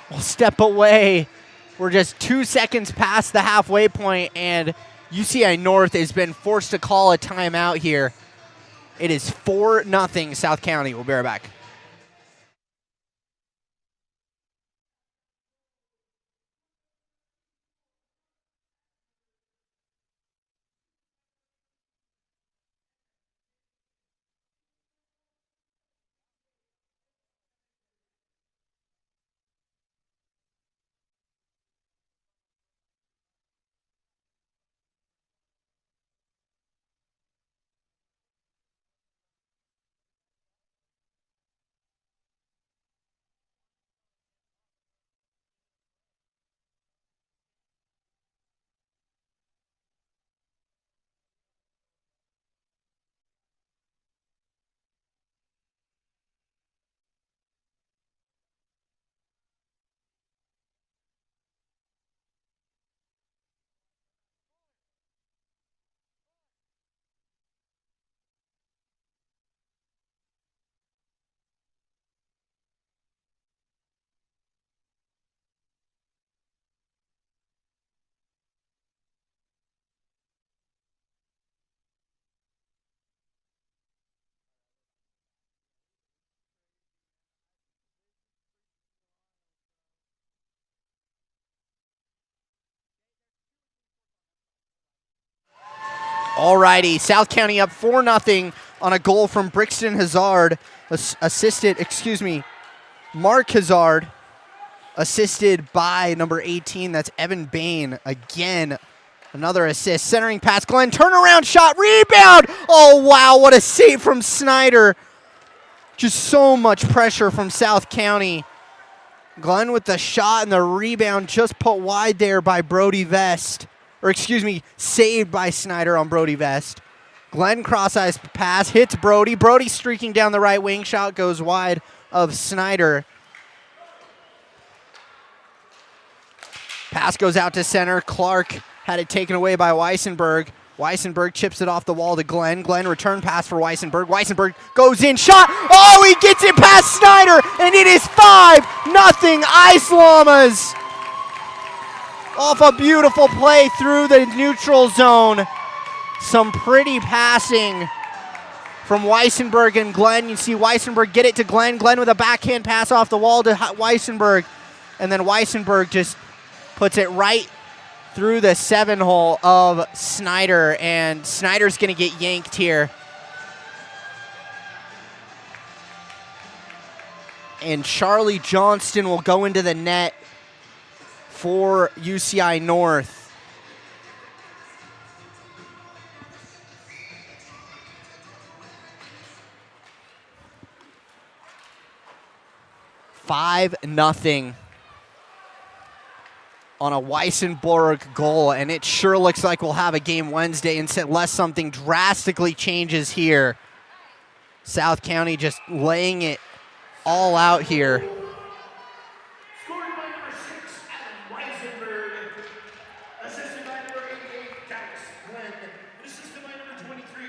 We'll step away. We're just 2 seconds past the halfway point, and UCI-North has been forced to call a timeout here. It is 4-0 South County. We'll be right back. Alrighty, South County up 4-0 on a goal from Brixton Hazard, Mark Hazard, assisted by number 18, that's Evan Bain. Again, another assist, centering pass, Glenn, turnaround shot, rebound! Oh wow, what a save from Snyder. Just so much pressure from South County. Glenn with the shot and the rebound just put wide there by Brody Vest. Saved by Snyder on Brody Vest. Glenn cross-ice pass, hits Brody. Brody streaking down the right wing, shot goes wide of Snyder. Pass goes out to center. Clark had it taken away by Weissenberg. Weissenberg chips it off the wall to Glenn. Glenn return pass for Weissenberg. Weissenberg goes in, shot. Oh, he gets it past Snyder, and it is 5-0 Ice Llamas. Off a beautiful play through the neutral zone. Some pretty passing from Weissenberg and Glenn. You see Weissenberg get it to Glenn. Glenn with a backhand pass off the wall to Weissenberg. And then Weissenberg just puts it right through the 7-hole of Snyder. And Snyder's going to get yanked here. And Charlie Johnston will go into the net for UCI-North. 5-0 on a Weissenberg goal, and it sure looks like we'll have a game Wednesday unless something drastically changes here. South County just laying it all out here. Scored by number 6, Adam Weisenberg. Assisted by number 88, Dallas Glenn. Assisted by number 23,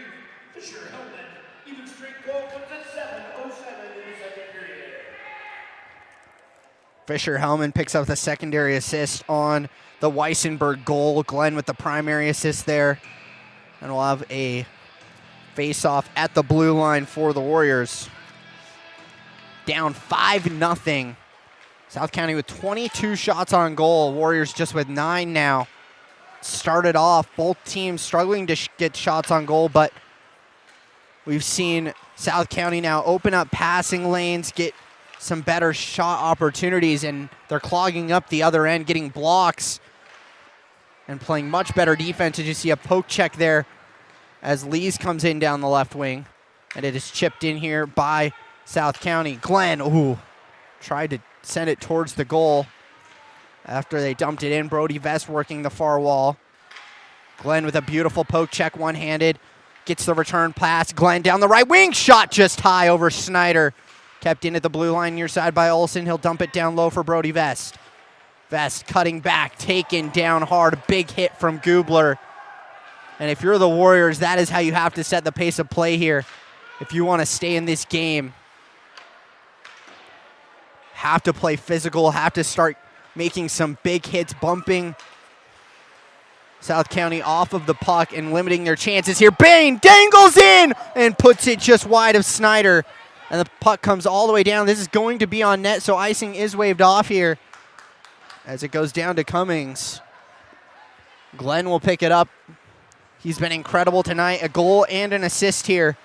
Fisher Hellman. Even straight goal comes at 7:07 in the second period. Fisher Hellman picks up the secondary assist on the Weissenberg goal. Glenn with the primary assist there. And we'll have a face-off at the blue line for the Warriors. Down 5-0. South County with 22 shots on goal. Warriors just with 9 now. Started off, both teams struggling to get shots on goal, but we've seen South County now open up passing lanes, get some better shot opportunities, and they're clogging up the other end, getting blocks and playing much better defense. As you see a poke check there as Lees comes in down the left wing, and it is chipped in here by South County. Glenn, tried to send it towards the goal after they dumped it in. Brody Vest working the far wall. Glenn with a beautiful poke check, one-handed, gets the return pass. Glenn down the right wing, shot just high over Snyder. Kept in at the blue line near side by Olsen. He'll dump it down low for Brody Vest. Vest cutting back, taken down hard, big hit from Gubler. And if you're the Warriors, that is how you have to set the pace of play here. If you want to stay in this game, have to play physical, have to start making some big hits, bumping South County off of the puck and limiting their chances here. Bain dangles in and puts it just wide of Snyder. And the puck comes all the way down. This is going to be on net, so icing is waved off here as it goes down to Cummings. Glenn will pick it up. He's been incredible tonight. A goal and an assist here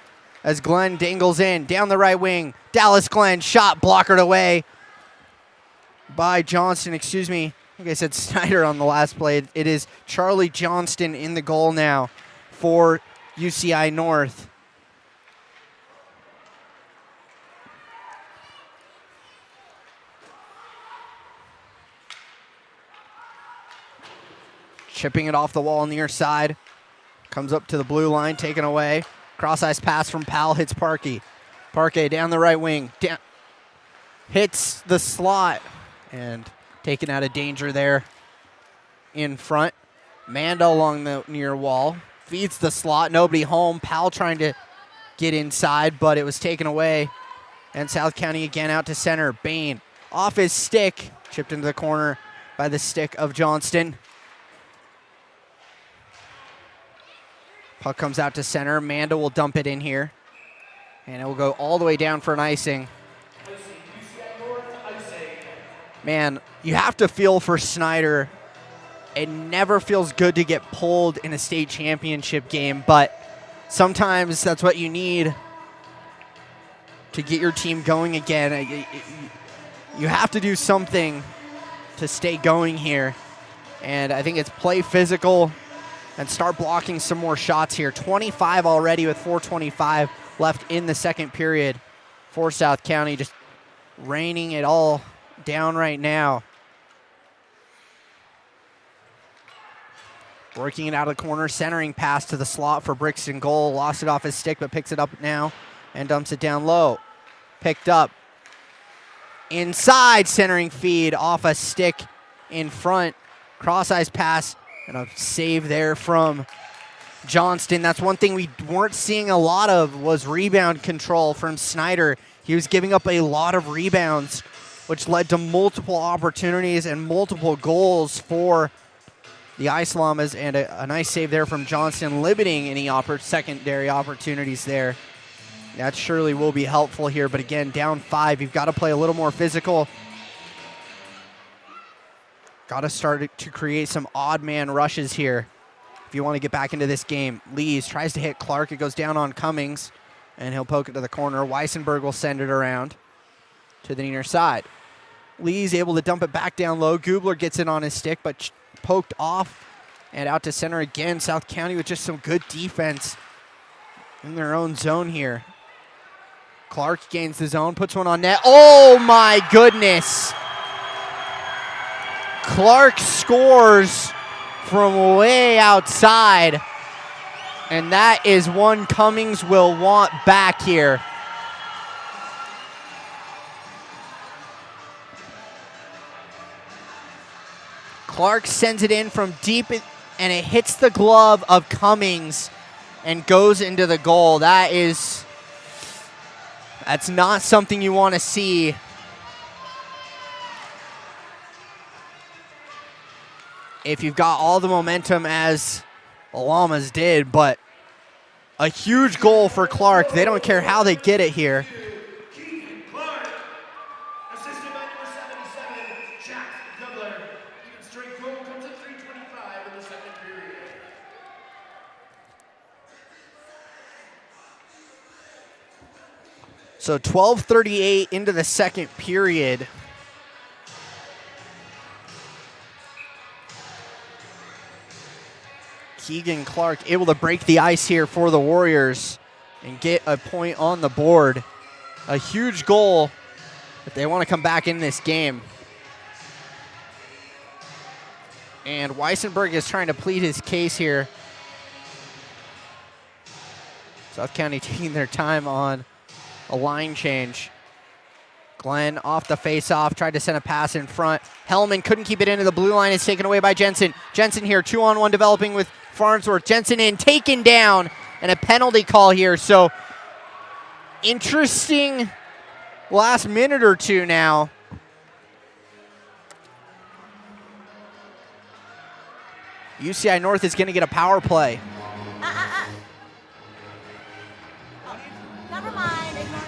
as Glenn dangles in down the right wing. Dallas Glenn, shot blockered away by Johnston. Excuse me. I think I said Snyder on the last play. It is Charlie Johnston in the goal now for UCI-North. Chipping it off the wall near side. Comes up to the blue line, taken away. Cross-ice pass from Powell, hits Parkey. Parkey down the right wing. Hits the slot and taken out of danger there in front. Manda along the near wall. Feeds the slot, nobody home. Powell trying to get inside, but it was taken away. And South County again out to center. Bain off his stick. Chipped into the corner by the stick of Johnston. Puck comes out to center. Manda will dump it in here. And it will go all the way down for an icing. Man, you have to feel for Snyder. It never feels good to get pulled in a state championship game, but sometimes that's what you need to get your team going again. You have to do something to stay going here. And I think it's play physical and start blocking some more shots here. 25 already with 4:25 left in the second period for South County, just raining it all down right now. Working it out of the corner, centering pass to the slot for Brixton goal. Lost it off his stick, but picks it up now and dumps it down low. Picked up inside, centering feed off a stick in front. Cross-ice pass. And a save there from Johnston. That's one thing we weren't seeing a lot of was rebound control from Snyder. He was giving up a lot of rebounds, which led to multiple opportunities and multiple goals for the Ice Llamas. And a nice save there from Johnston, limiting any secondary opportunities there. That surely will be helpful here. But again, down 5, you've got to play a little more physical. Got to start to create some odd man rushes here if you want to get back into this game. Lees tries to hit Clark. It goes down on Cummings, and he'll poke it to the corner. Weissenberg will send it around to the near side. Lees able to dump it back down low. Gubler gets it on his stick, but poked off and out to center again. South County with just some good defense in their own zone here. Clark gains the zone, puts one on net. Oh my goodness. Clark scores from way outside. And that is one Cummings will want back here. Clark sends it in from deep, and it hits the glove of Cummings and goes into the goal. That's not something you want to see. If you've got all the momentum as the Llamas did, but a huge goal for Clark. They don't care how they get it here. So 12:38 into the second period. Keegan Clark able to break the ice here for the Warriors and get a point on the board. A huge goal if they want to come back in this game. And Weissenberg is trying to plead his case here. South County taking their time on a line change. Glenn off the face-off, tried to send a pass in front. Hellman couldn't keep it into the blue line. It's taken away by Jensen. Jensen here, 2-on-1 developing with Farnsworth. Jensen in, taken down, and a penalty call here. So interesting last minute or two now. UCI-North is going to get a power play. Never mind, ignore me.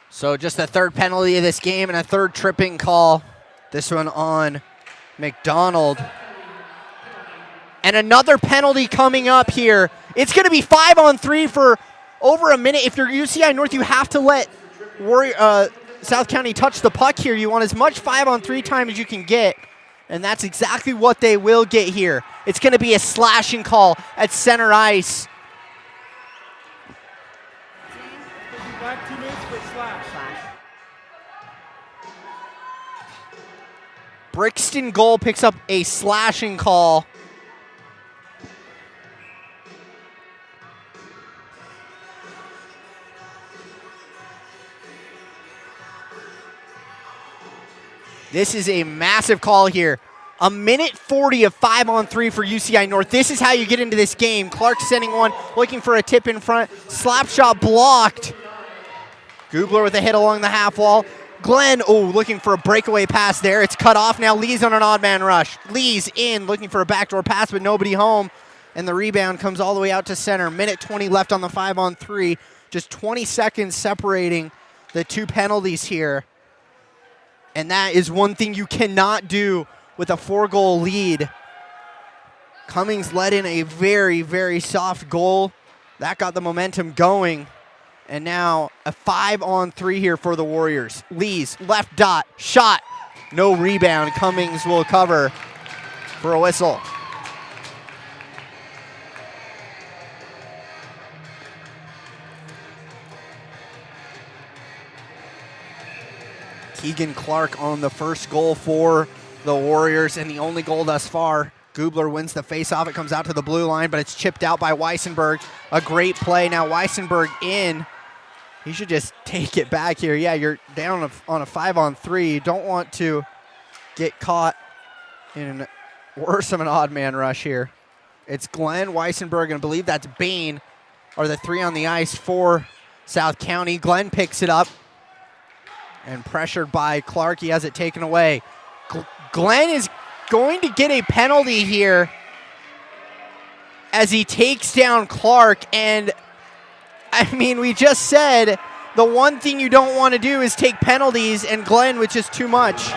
So just the third penalty of this game and a third tripping call. This one on McDonald. And another penalty coming up here. It's going to be 5-on-3 for over a minute. If you're UCI-North, you have to let South County touch the puck here. You want as much 5-on-3 time as you can get. And that's exactly what they will get here. It's going to be a slashing call at center ice. Back 2 minutes for slash. Brixton goal picks up a slashing call. This is a massive call here. A minute 40 of 5-on-3 for UCI-North. This is how you get into this game. Clark sending one, looking for a tip in front. Slap shot blocked. Gubler with a hit along the half wall. Glenn, looking for a breakaway pass there. It's cut off now. Lee's on an odd man rush. Lee's in, looking for a backdoor pass, but nobody home. And the rebound comes all the way out to center. Minute 20 left on the 5-on-3. Just 20 seconds separating the two penalties here. And that is one thing you cannot do with a 4-goal lead. Cummings let in a very, very soft goal. That got the momentum going. And now a 5-on-3 here for the Warriors. Lee's left dot, shot, no rebound. Cummings will cover for a whistle. Keegan Clark on the first goal for the Warriors, and the only goal thus far. Gubler wins the faceoff. It comes out to the blue line, but it's chipped out by Weissenberg. A great play. Now Weissenberg in. He should just take it back here. Yeah, you're down on a 5-on-3. You don't want to get caught in worse of an odd man rush here. It's Glenn, Weissenberg, and I believe that's Bain are the three on the ice for South County. Glenn picks it up and pressured by Clark. He has it taken away. Glenn is going to get a penalty here as he takes down Clark. And I mean, we just said the one thing you don't want to do is take penalties, and Glenn with just too much.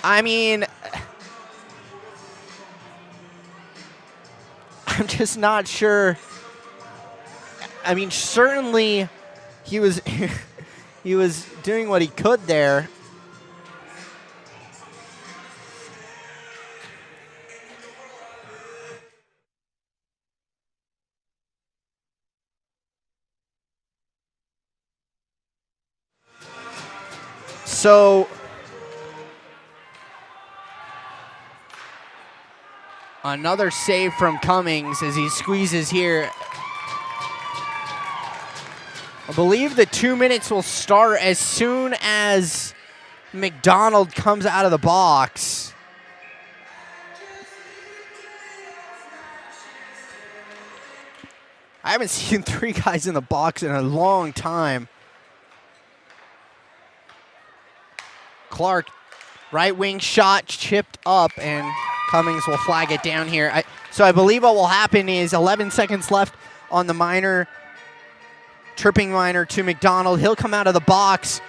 I mean, I'm just not sure. I mean, certainly he was he was doing what he could there. So another save from Cummings as he squeezes here. I believe the 2 minutes will start as soon as McDonald comes out of the box. I haven't seen 3 guys in the box in a long time. Clark, right wing shot chipped up, and Cummings will flag it down here. So I believe what will happen is 11 seconds left on the minor, tripping minor to McDonald. He'll come out of the box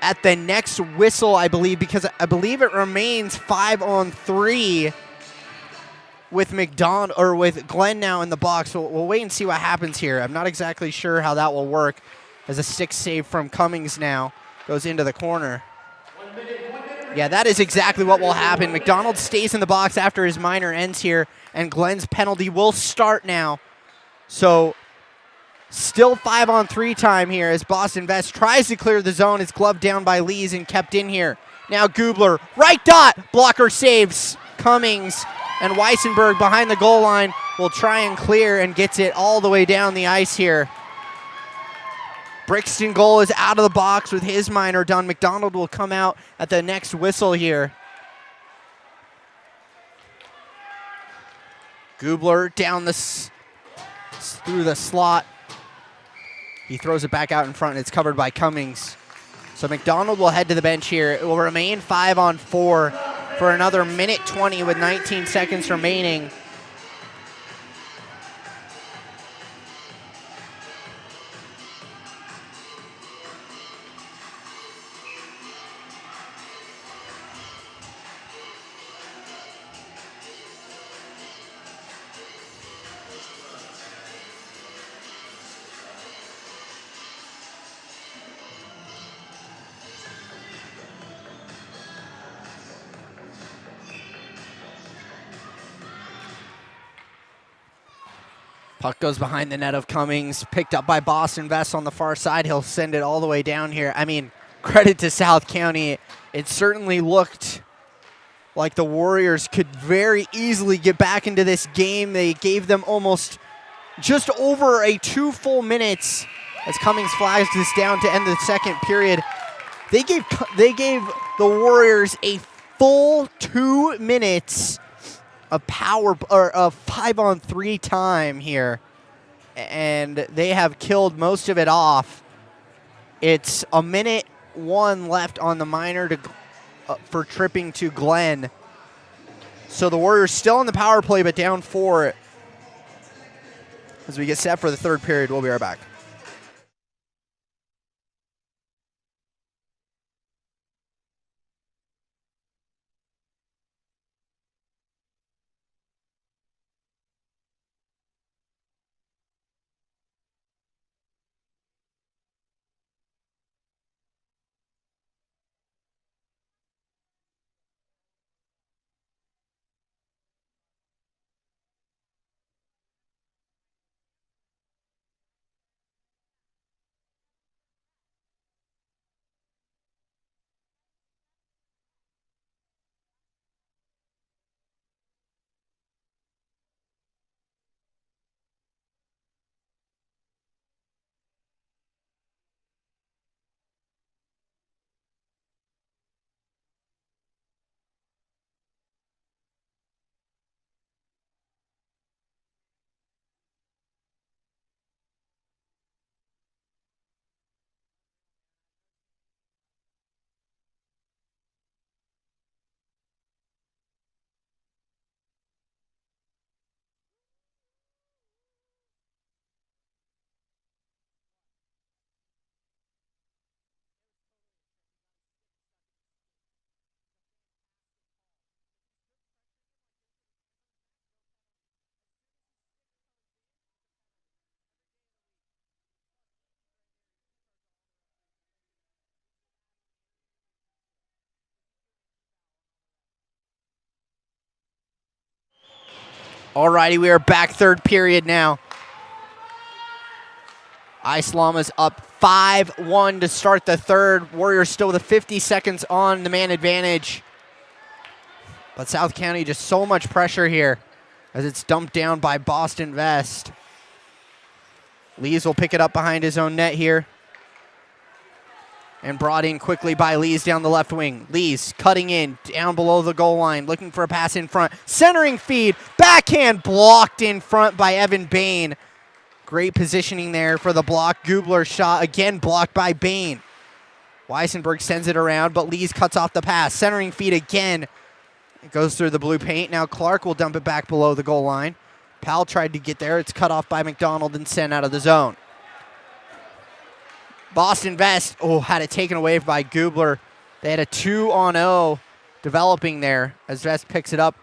at the next whistle, I believe, because I believe it remains 5-on-3 with McDonald or with Glenn now in the box. So we'll wait and see what happens here. I'm not exactly sure how that will work as a stick save from Cummings now goes into the corner. Yeah, that is exactly what will happen. McDonald stays in the box after his minor ends here, and Glenn's penalty will start now. So still 5-on-3 time here as Boston Vest tries to clear the zone. It's gloved down by Lees and kept in here. Now Gubler, right dot, blocker saves Cummings, and Weissenberg behind the goal line will try and clear and gets it all the way down the ice here. Brixton goal is out of the box with his minor done. McDonald will come out at the next whistle here. Gubler down through the slot. He throws it back out in front, and it's covered by Cummings. So McDonald will head to the bench here. It will remain 5-on-4 for another minute 20 with 19 seconds remaining. Puck goes behind the net of Cummings, picked up by Boston Vest on the far side. He'll send it all the way down here. I mean, credit to South County. It certainly looked like the Warriors could very easily get back into this game. They gave them almost just over 2 full minutes as Cummings flags this down to end the second period. They gave the Warriors a full 2 minutes of power or of 5-on-3 time here, and they have killed most of it off. It's a minute 1 left on the minor to for tripping to Glenn. So the Warriors still in the power play, but down 4 as we get set for the third period. We'll be right back. Alrighty, we are back third period now. Ice Llamas up 5-1 to start the third. Warriors still with 50 seconds on the man advantage. But South County just so much pressure here as it's dumped down by Boston Vest. Lees will pick it up behind his own net here. And brought in quickly by Lees down the left wing. Lees cutting in down below the goal line, looking for a pass in front. Centering feed, backhand blocked in front by Evan Bain. Great positioning there for the block. Gubler shot again blocked by Bain. Weissenberg sends it around, but Lees cuts off the pass. Centering feed again. It goes through the blue paint. Now Clark will dump it back below the goal line. Powell tried to get there. It's cut off by McDonald and sent out of the zone. Boston Vest, had it taken away by Gubler. They had a 2-on-0 developing there as Vest picks it up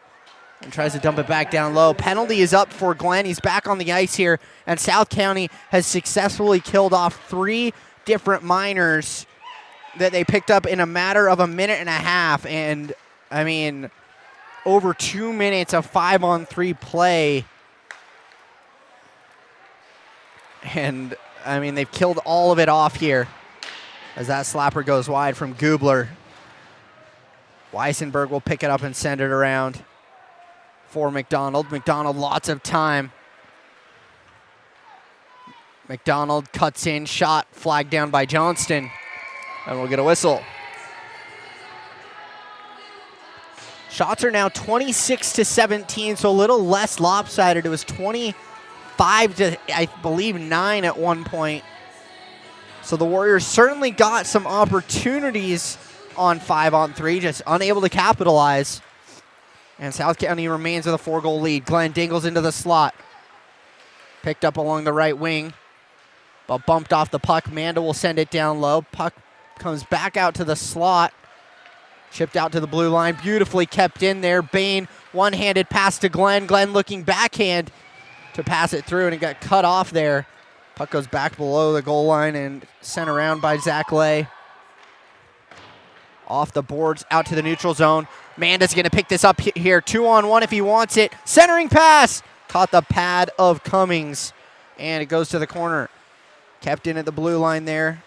and tries to dump it back down low. Penalty is up for Glenn. He's back on the ice here, and South County has successfully killed off 3 different minors that they picked up in a matter of a minute and a half. And, I mean, over 2 minutes of 5-on-3 play. And, I mean, they've killed all of it off here as that slapper goes wide from Gubler. Weissenberg will pick it up and send it around for McDonald. McDonald, lots of time. McDonald cuts in, shot, flagged down by Johnston, and we'll get a whistle. Shots are now 26-17, so a little less lopsided. It was 25 to, I believe, 9 at one point. So the Warriors certainly got some opportunities on 5-on-3, just unable to capitalize. And South County remains with a 4-goal lead. Glenn dingles into the slot. Picked up along the right wing, but bumped off the puck. Manda will send it down low. Puck comes back out to the slot. Chipped out to the blue line. Beautifully kept in there. Bain, one-handed pass to Glenn. Glenn looking backhand to pass it through, and it got cut off there. Puck goes back below the goal line and sent around by Zach Lay. Off the boards, out to the neutral zone. Manda's going to pick this up here. 2-on-1 if he wants it. Centering pass. Caught the pad of Cummings. And it goes to the corner. Kept in at the blue line there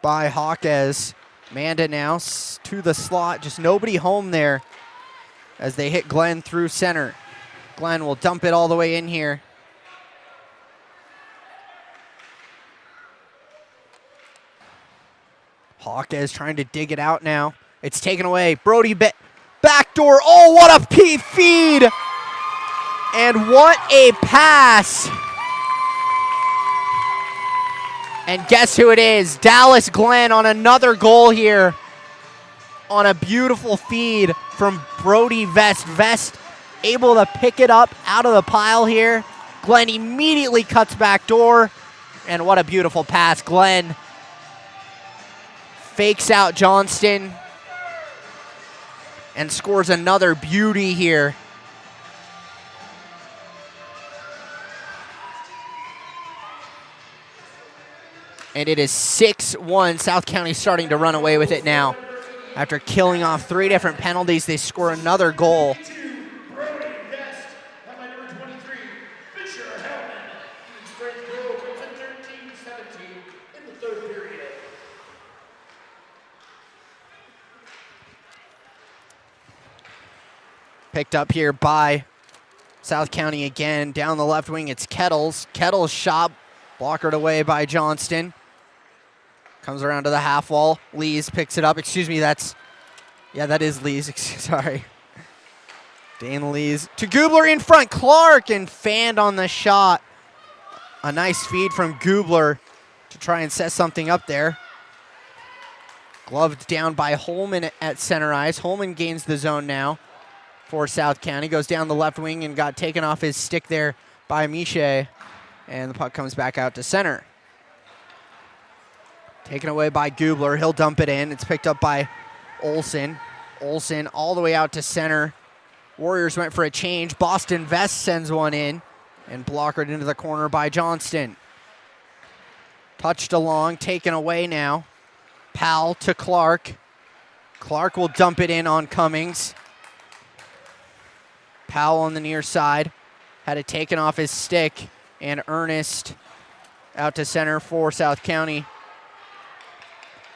by Hawkes. Manda now to the slot. Just nobody home there as they hit Glenn through center. Glenn will dump it all the way in here. Hawkes trying to dig it out now. It's taken away. Brody backdoor. Oh, what a feed! And what a pass! And guess who it is? Dallas Glenn on another goal here on a beautiful feed from Brody Vest. Vest able to pick it up out of the pile here. Glenn immediately cuts back door. And what a beautiful pass. Glenn fakes out Johnston and scores another beauty here. And it is 6-1. South County starting to run away with it now. After killing off 3 different penalties, they score another goal. Picked up here by South County again. Down the left wing, it's Kettles. Kettles shot, blockered away by Johnston. Comes around to the half wall. Lees picks it up. Excuse me, that is Lees. Sorry. Dane Lees to Gubler in front. Clark and fanned on the shot. A nice feed from Gubler to try and set something up there. Gloved down by Holman at center ice. Holman gains the zone now for South County. Goes down the left wing and got taken off his stick there by Miche. And the puck comes back out to center. Taken away by Gubler. He'll dump it in. It's picked up by Olsen. Olsen all the way out to center. Warriors went for a change. Boston Vest sends one in and blockered into the corner by Johnston. Touched along, taken away now. Powell to Clark. Clark will dump it in on Cummings. Powell on the near side. Had it taken off his stick, and Ernest out to center for South County.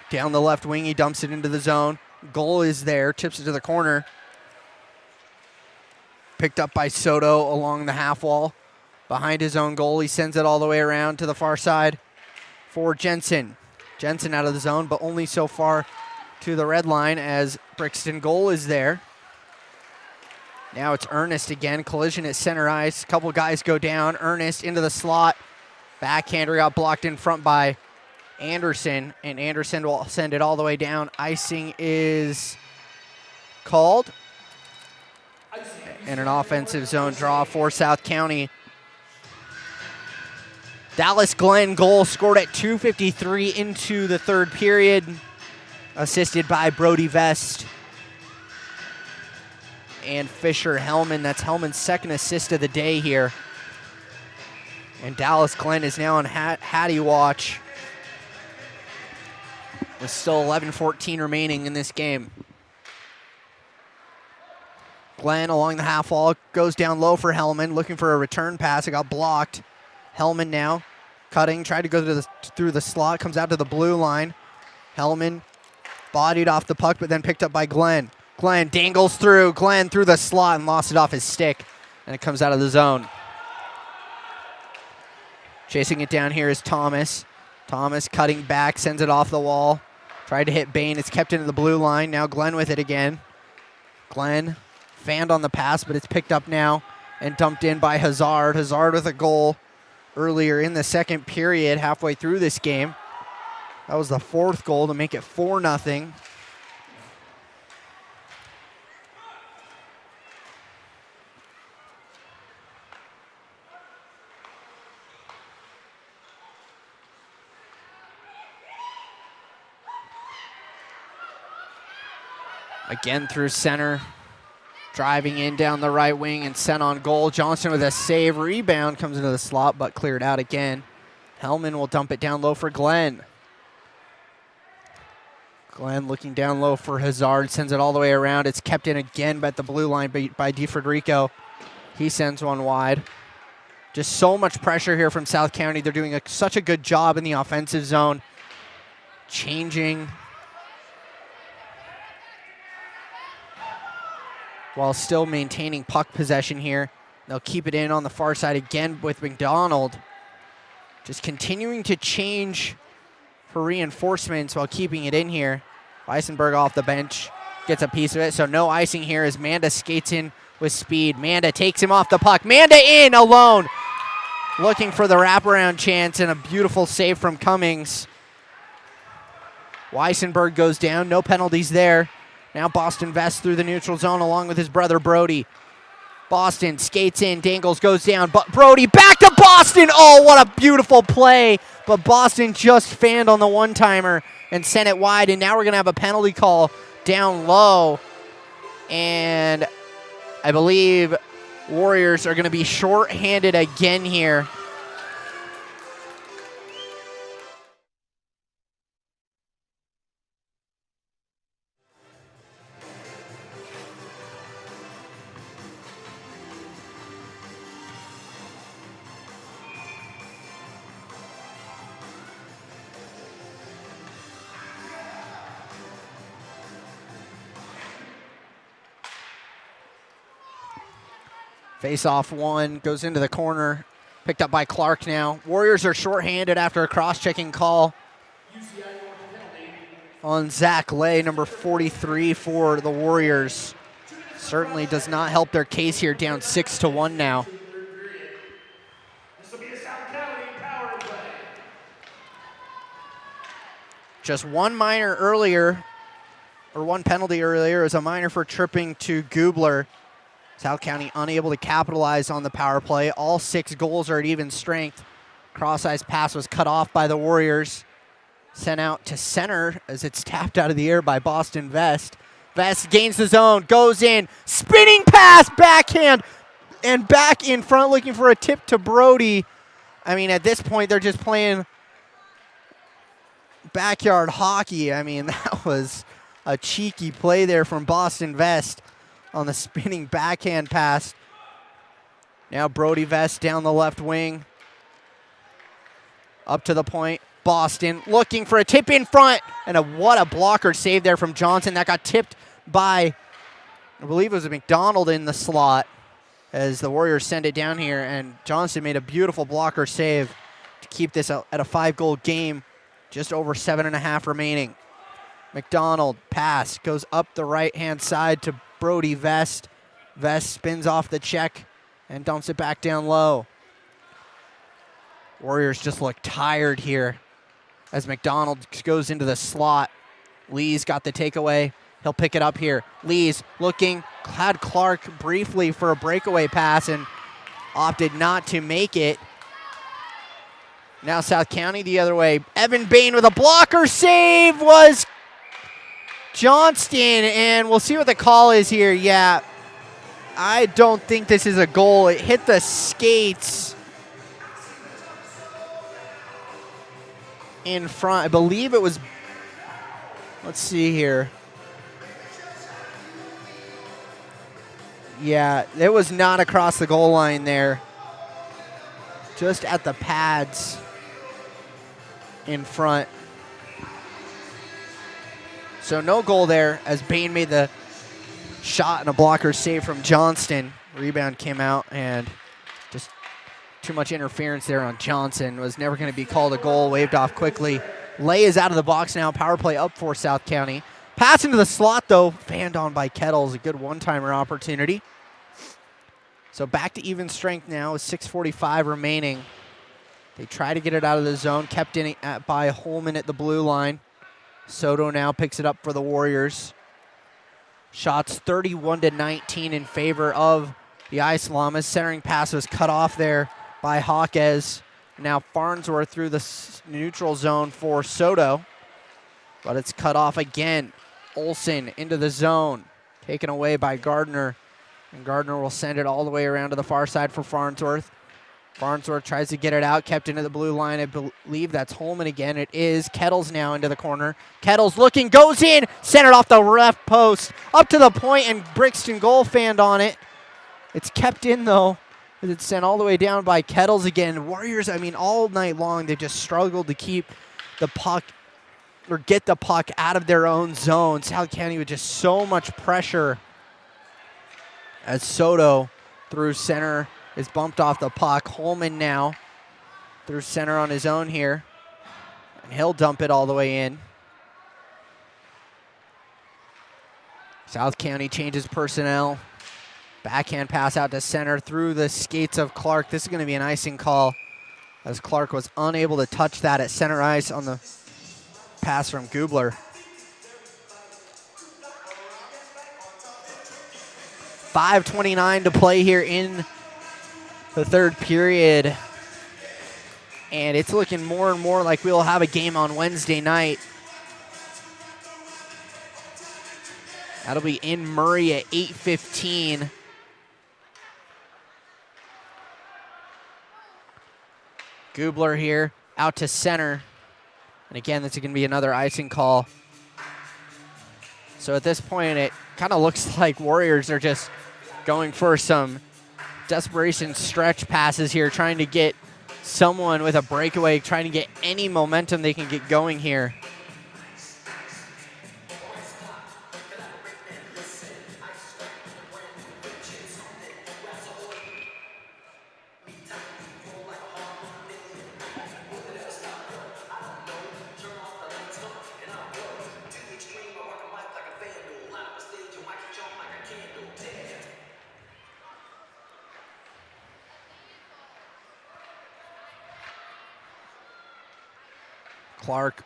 Down the left wing, he dumps it into the zone. Goal is there, tips it to the corner. Picked up by Soto along the half wall. Behind his own goal, he sends it all the way around to the far side for Jensen. Jensen out of the zone, but only so far to the red line as Brixton goal is there. Now it's Ernest again, collision at center ice. Couple guys go down. Ernest into the slot. Backhander got blocked in front by Anderson, and Anderson will send it all the way down. Icing is called. And an offensive zone draw for South County. Dallas Glenn goal scored at 2:53 into the third period, assisted by Brody Vest and Fisher Hellman. That's Hellman's second assist of the day here. And Dallas Glenn is now on Hattie watch with still 11:14 remaining in this game. Glenn along the half wall, goes down low for Hellman, looking for a return pass. It got blocked. Hellman now cutting, tried to go through the slot, comes out to the blue line. Hellman bodied off the puck, but then picked up by Glenn. Glenn dangles through. Glenn through the slot and lost it off his stick, and it comes out of the zone. Chasing it down here is Thomas. Thomas cutting back, sends it off the wall. Tried to hit Bain. It's kept into the blue line. Now Glenn with it again. Glenn fanned on the pass, but it's picked up now and dumped in by Hazard. Hazard with a goal earlier in the second period, halfway through this game. That was the fourth goal to make it 4-0. Again through center. Driving in down the right wing and sent on goal. Johnson with a save. Rebound comes into the slot, but cleared out again. Hellman will dump it down low for Glenn. Glenn looking down low for Hazard. Sends it all the way around. It's kept in again at the blue line by DiFrederico. He sends one wide. Just so much pressure here from South County. They're doing such a good job in the offensive zone. Changing while still maintaining puck possession here. They'll keep it in on the far side again with McDonald. Just continuing to change for reinforcements while keeping it in here. Weissenberg off the bench, gets a piece of it, so no icing here as Manda skates in with speed. Manda takes him off the puck. Manda in alone. Looking for the wraparound chance and a beautiful save from Cummings. Weissenberg goes down, no penalties there. Now Boston Vest through the neutral zone along with his brother Brody. Boston skates in, dangles, goes down, but Brody back to Boston. Oh, what a beautiful play. But Boston just fanned on the one-timer and sent it wide, and now we're going to have a penalty call down low. And I believe Warriors are going to be short-handed again here. Face-off one, goes into the corner. Picked up by Clark now. Warriors are shorthanded after a cross-checking call on Zach Lay, number 43 for the Warriors. Certainly does not help their case here, down 6-1 now. This will be a South County power play. Just one minor earlier, or one penalty earlier, is a minor for tripping to Gubler. South County unable to capitalize on the power play. All 6 goals are at even strength. Cross-ice pass was cut off by the Warriors. Sent out to center as it's tapped out of the air by Boston Vest. Vest gains the zone, goes in, spinning pass, backhand, and back in front looking for a tip to Brody. I mean, at this point, they're just playing backyard hockey. I mean, that was a cheeky play there from Boston Vest on the spinning backhand pass Now Brody Vest down the left wing. Up to the point. Boston looking for a tip in front. And what a blocker save there from Johnson. That got tipped by, I believe it was McDonald in the slot as the Warriors send it down here. And Johnson made a beautiful blocker save to keep this at a 5-goal game. Just over 7.5 remaining. McDonald pass goes up the right-hand side to Brody Vest. Vest spins off the check and dumps it back down low. Warriors just look tired here as McDonald goes into the slot. Lee's got the takeaway. He'll pick it up here. Lee's looking, had Clark briefly for a breakaway pass and opted not to make it. Now South County the other way. Evan Bain with a blocker save was Johnston, and we'll see what the call is here. Yeah, I don't think this is a goal. It hit the skates in front. I believe it was, let's see here. Yeah, it was not across the goal line there. Just at the pads in front. So no goal there as Bain made the shot and a blocker save from Johnston. Rebound came out and just too much interference there on Johnson. Was never going to be called a goal. Waved off quickly. Lay is out of the box now. Power play up for South County. Pass into the slot though. Fanned on by Kettles. A good one-timer opportunity. So back to even strength now with 6:45 remaining. They try to get it out of the zone. Kept in by Holman at the blue line. Soto now picks it up for the Warriors. Shots 31-19 in favor of the Ice Llamas. Centering pass was cut off there by Hawkes. Now Farnsworth through the neutral zone for Soto. But it's cut off again. Olsen into the zone. Taken away by Gardner. And Gardner will send it all the way around to the far side for Farnsworth. Farnsworth tries to get it out, kept into the blue line. I believe that's Holman again. It is. Kettles now into the corner. Kettles looking, goes in, centered off the left post, up to the point, and Brixton goal fanned on it. It's kept in though, as it's sent all the way down by Kettles again. Warriors, I mean, all night long, they just struggled to keep the puck or get the puck out of their own zone. South County with just so much pressure as Soto through center is bumped off the puck. Holman now through center on his own here. And he'll dump it all the way in. South County changes personnel. Backhand pass out to center through the skates of Clark. This is going to be an icing call as Clark was unable to touch that at center ice on the pass from Gubler. 5:29 to play here in the third period. And it's looking more and more like we'll have a game on Wednesday night. That'll be in Murray at 8:15. Gubler here out to center. And again, this is going to be another icing call. So at this point, it kind of looks like Warriors are just going for some desperation stretch passes here, trying to get someone with a breakaway, trying to get any momentum they can get going here. Clark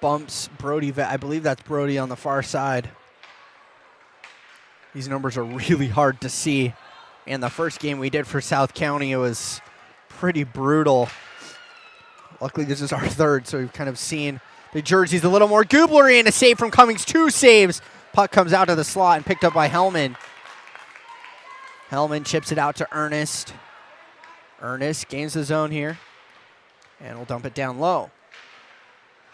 bumps Brody. I believe that's Brody on the far side. These numbers are really hard to see. And the first game we did for South County, it was pretty brutal. Luckily, this is our third, so we've kind of seen the jerseys a little more. Gubler in, a save from Cummings, 2 saves. Puck comes out to the slot and picked up by Hellman. Hellman chips it out to Ernest. Ernest gains the zone here. And will dump it down low.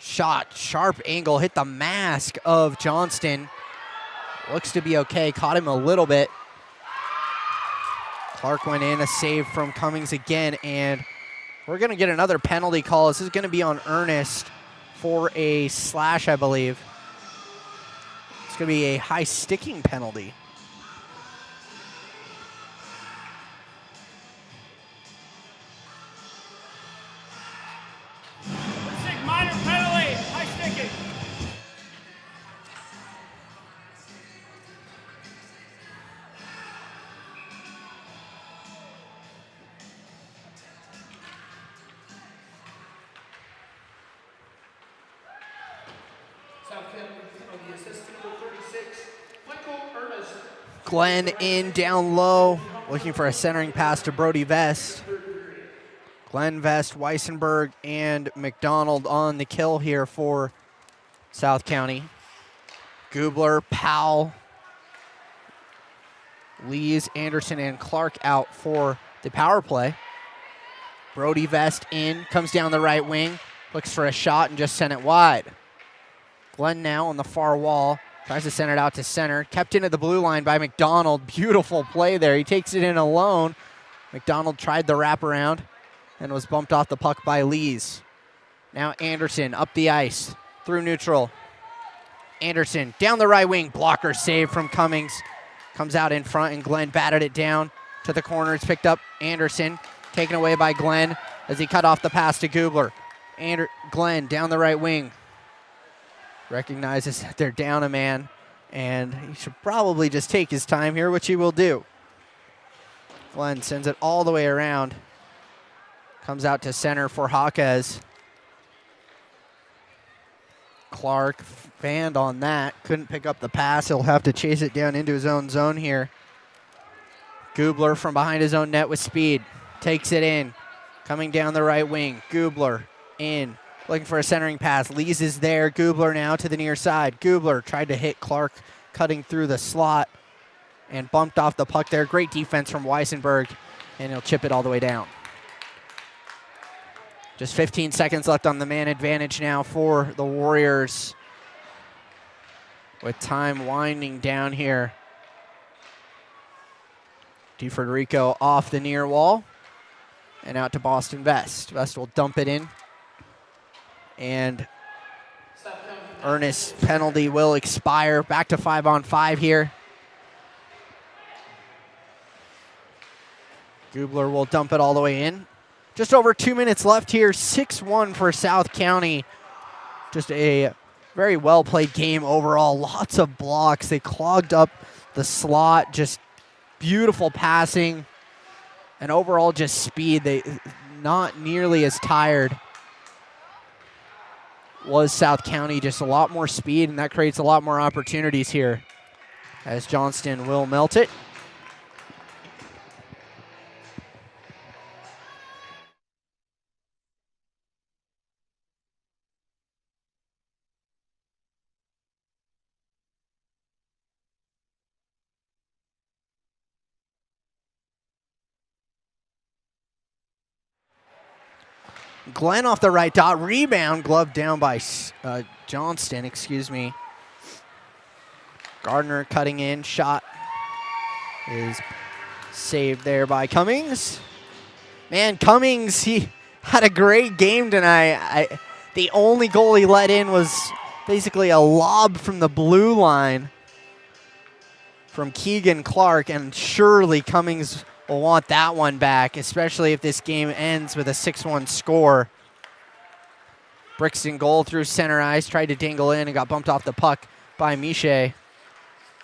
Shot, sharp angle, hit the mask of Johnston. Looks to be okay, caught him a little bit. Clark went in, a save from Cummings again, and we're going to get another penalty call. This is going to be on Ernest for a slash, I believe. It's going to be a high sticking penalty. Minor penalty, high sticking. Glenn in down low, looking for a centering pass to Brody Vest. Glenn, Vest, Weissenberg, and McDonald on the kill here for South County. Gubler, Powell, Lees, Anderson, and Clark out for the power play. Brody Vest in, comes down the right wing, looks for a shot and just sent it wide. Glenn now on the far wall, tries to send it out to center. Kept into the blue line by McDonald. Beautiful play there. He takes it in alone. McDonald tried the wraparound and was bumped off the puck by Lees. Now Anderson up the ice through neutral. Anderson down the right wing. Blocker save from Cummings. Comes out in front and Glenn batted it down to the corner. It's picked up Anderson. Taken away by Glenn as he cut off the pass to Gubler. Glenn down the right wing. Recognizes that they're down a man, and he should probably just take his time here, which he will do. Glenn sends it all the way around. Comes out to center for Jaquez. Clark fanned on that. Couldn't pick up the pass. He'll have to chase it down into his own zone here. Gubler from behind his own net with speed. Takes it in. Coming down the right wing. Gubler in. Looking for a centering pass. Lees is there. Gubler now to the near side. Gubler tried to hit Clark cutting through the slot and bumped off the puck there. Great defense from Weissenberg, and he'll chip it all the way down. Just 15 seconds left on the man advantage now for the Warriors, with time winding down here. DeFederico off the near wall and out to Boston Vest. Vest will dump it in. And Ernest's penalty will expire. Back to 5-on-5 here. Gubler will dump it all the way in. Just over 2 minutes left here. 6-1 for South County. Just a very well-played game overall. Lots of blocks. They clogged up the slot. Just beautiful passing. And overall just speed. They not nearly as tired was South County. Just a lot more speed, and that creates a lot more opportunities here as Johnston will melt it. Glenn off the right dot. Rebound. Glove down by Johnston, excuse me. Gardner cutting in. Shot is saved there by Cummings. Man, Cummings, he had a great game tonight. The only goal he let in was basically a lob from the blue line from Keegan Clark, and surely Cummings will want that one back, especially if this game ends with a 6-1 score. Brixton goal through center ice, tried to dangle in and got bumped off the puck by Miche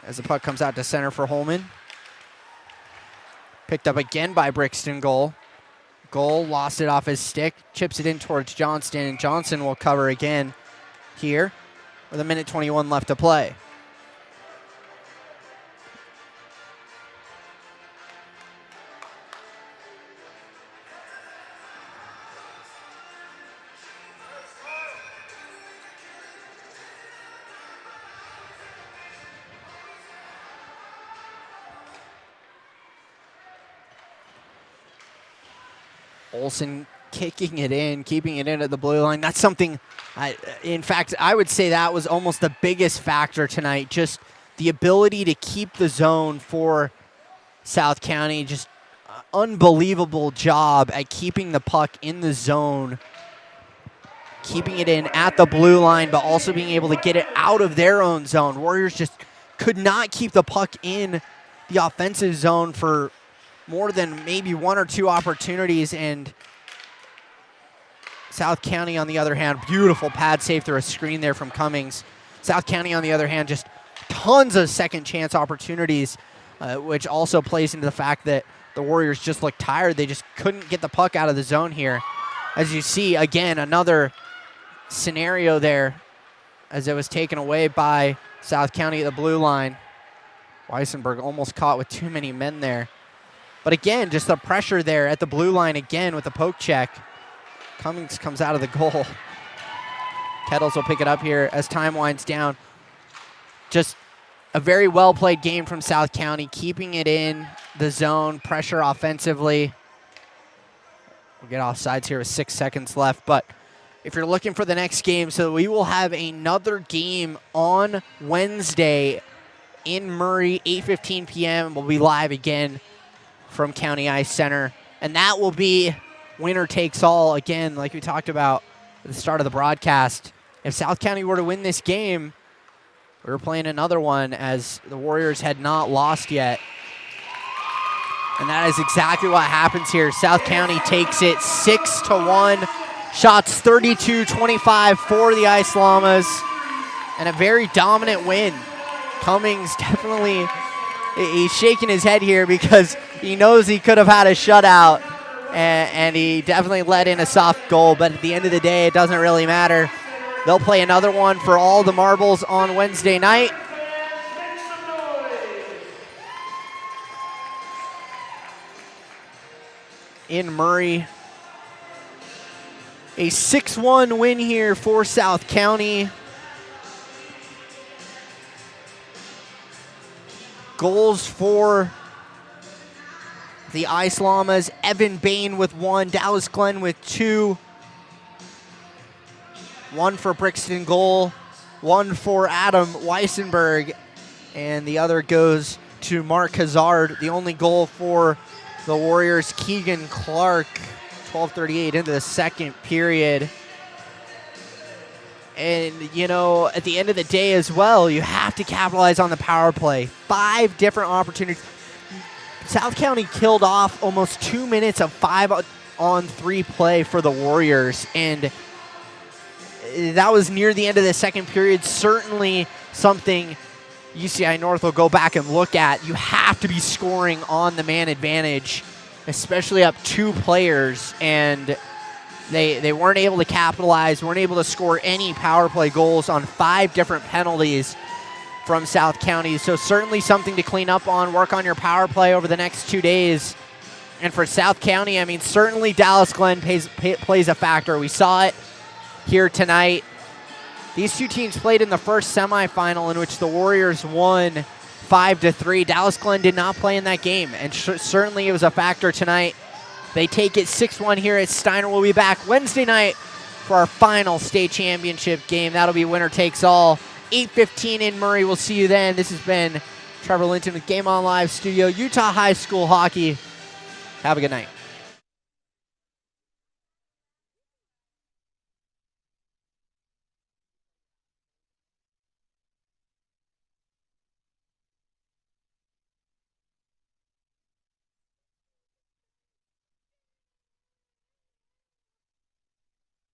as the puck comes out to center for Holman. Picked up again by Brixton goal. Goal lost it off his stick, chips it in towards Johnston, and Johnson will cover again here with 1:21 left to play. Olsen kicking it in, keeping it in at the blue line. That's something, in fact, I would say that was almost the biggest factor tonight. Just the ability to keep the zone for South County. Just unbelievable job at keeping the puck in the zone, keeping it in at the blue line, but also being able to get it out of their own zone. Warriors just could not keep the puck in the offensive zone for more than maybe one or two opportunities, and South County, on the other hand, beautiful pad save through a screen there from Cummings. South County, on the other hand, just tons of second chance opportunities, which also plays into the fact that the Warriors just looked tired. They just couldn't get the puck out of the zone here. As you see, again, another scenario there as it was taken away by South County at the blue line. Weissenberg almost caught with too many men there. But again, just the pressure there at the blue line again with the poke check. Cummings comes out of the goal. Kettles will pick it up here as time winds down. Just a very well-played game from South County, keeping it in the zone, pressure offensively. We'll get offsides here with 6 seconds left, but if you're looking for the next game, so we will have another game on Wednesday in Murray, 8:15 p.m. We'll be live again from County Ice Center, and that will be winner takes all again, like we talked about at the start of the broadcast. If South County were to win this game, we were playing another one as the Warriors had not lost yet. And that is exactly what happens here. South County takes it 6-1. Shots 32-25 for the Ice Llamas. And a very dominant win. Cummings definitely, he's shaking his head here because he knows he could have had a shutout. And he definitely let in a soft goal. But at the end of the day, it doesn't really matter. They'll play another one for all the marbles on Wednesday night. In Murray. A 6-1 win here for South County. Goals for the Ice Llamas. Evan Bain with 1, Dallas Glenn with 2. 1 for Brixton goal, 1 for Adam Weissenberg, and the other goes to Mark Hazard. The only goal for the Warriors, Keegan Clark, 12:38 into the second period. And, you know, at the end of the day as well, you have to capitalize on the power play. 5 different opportunities. South County killed off almost 2 minutes of 5-on-3 play for the Warriors, and that was near the end of the second period. Certainly something UCI-North will go back and look at. You have to be scoring on the man advantage, especially up 2 players, and they weren't able to capitalize, weren't able to score any power play goals on 5 different penalties from South County. So certainly something to clean up on, work on your power play over the next 2 days. And for South County, I mean, certainly Dallas Glenn plays a factor. We saw it here tonight. These two teams played in the first semifinal in which the Warriors won 5-3. Dallas Glenn did not play in that game, and certainly it was a factor tonight. They take it 6-1 here at Steiner. We'll be back Wednesday night for our final state championship game. That'll be winner takes all. 8:15 in Murray. We'll see you then. This has been Trevor Linton with Game On Live Studio, Utah High School Hockey. Have a good night.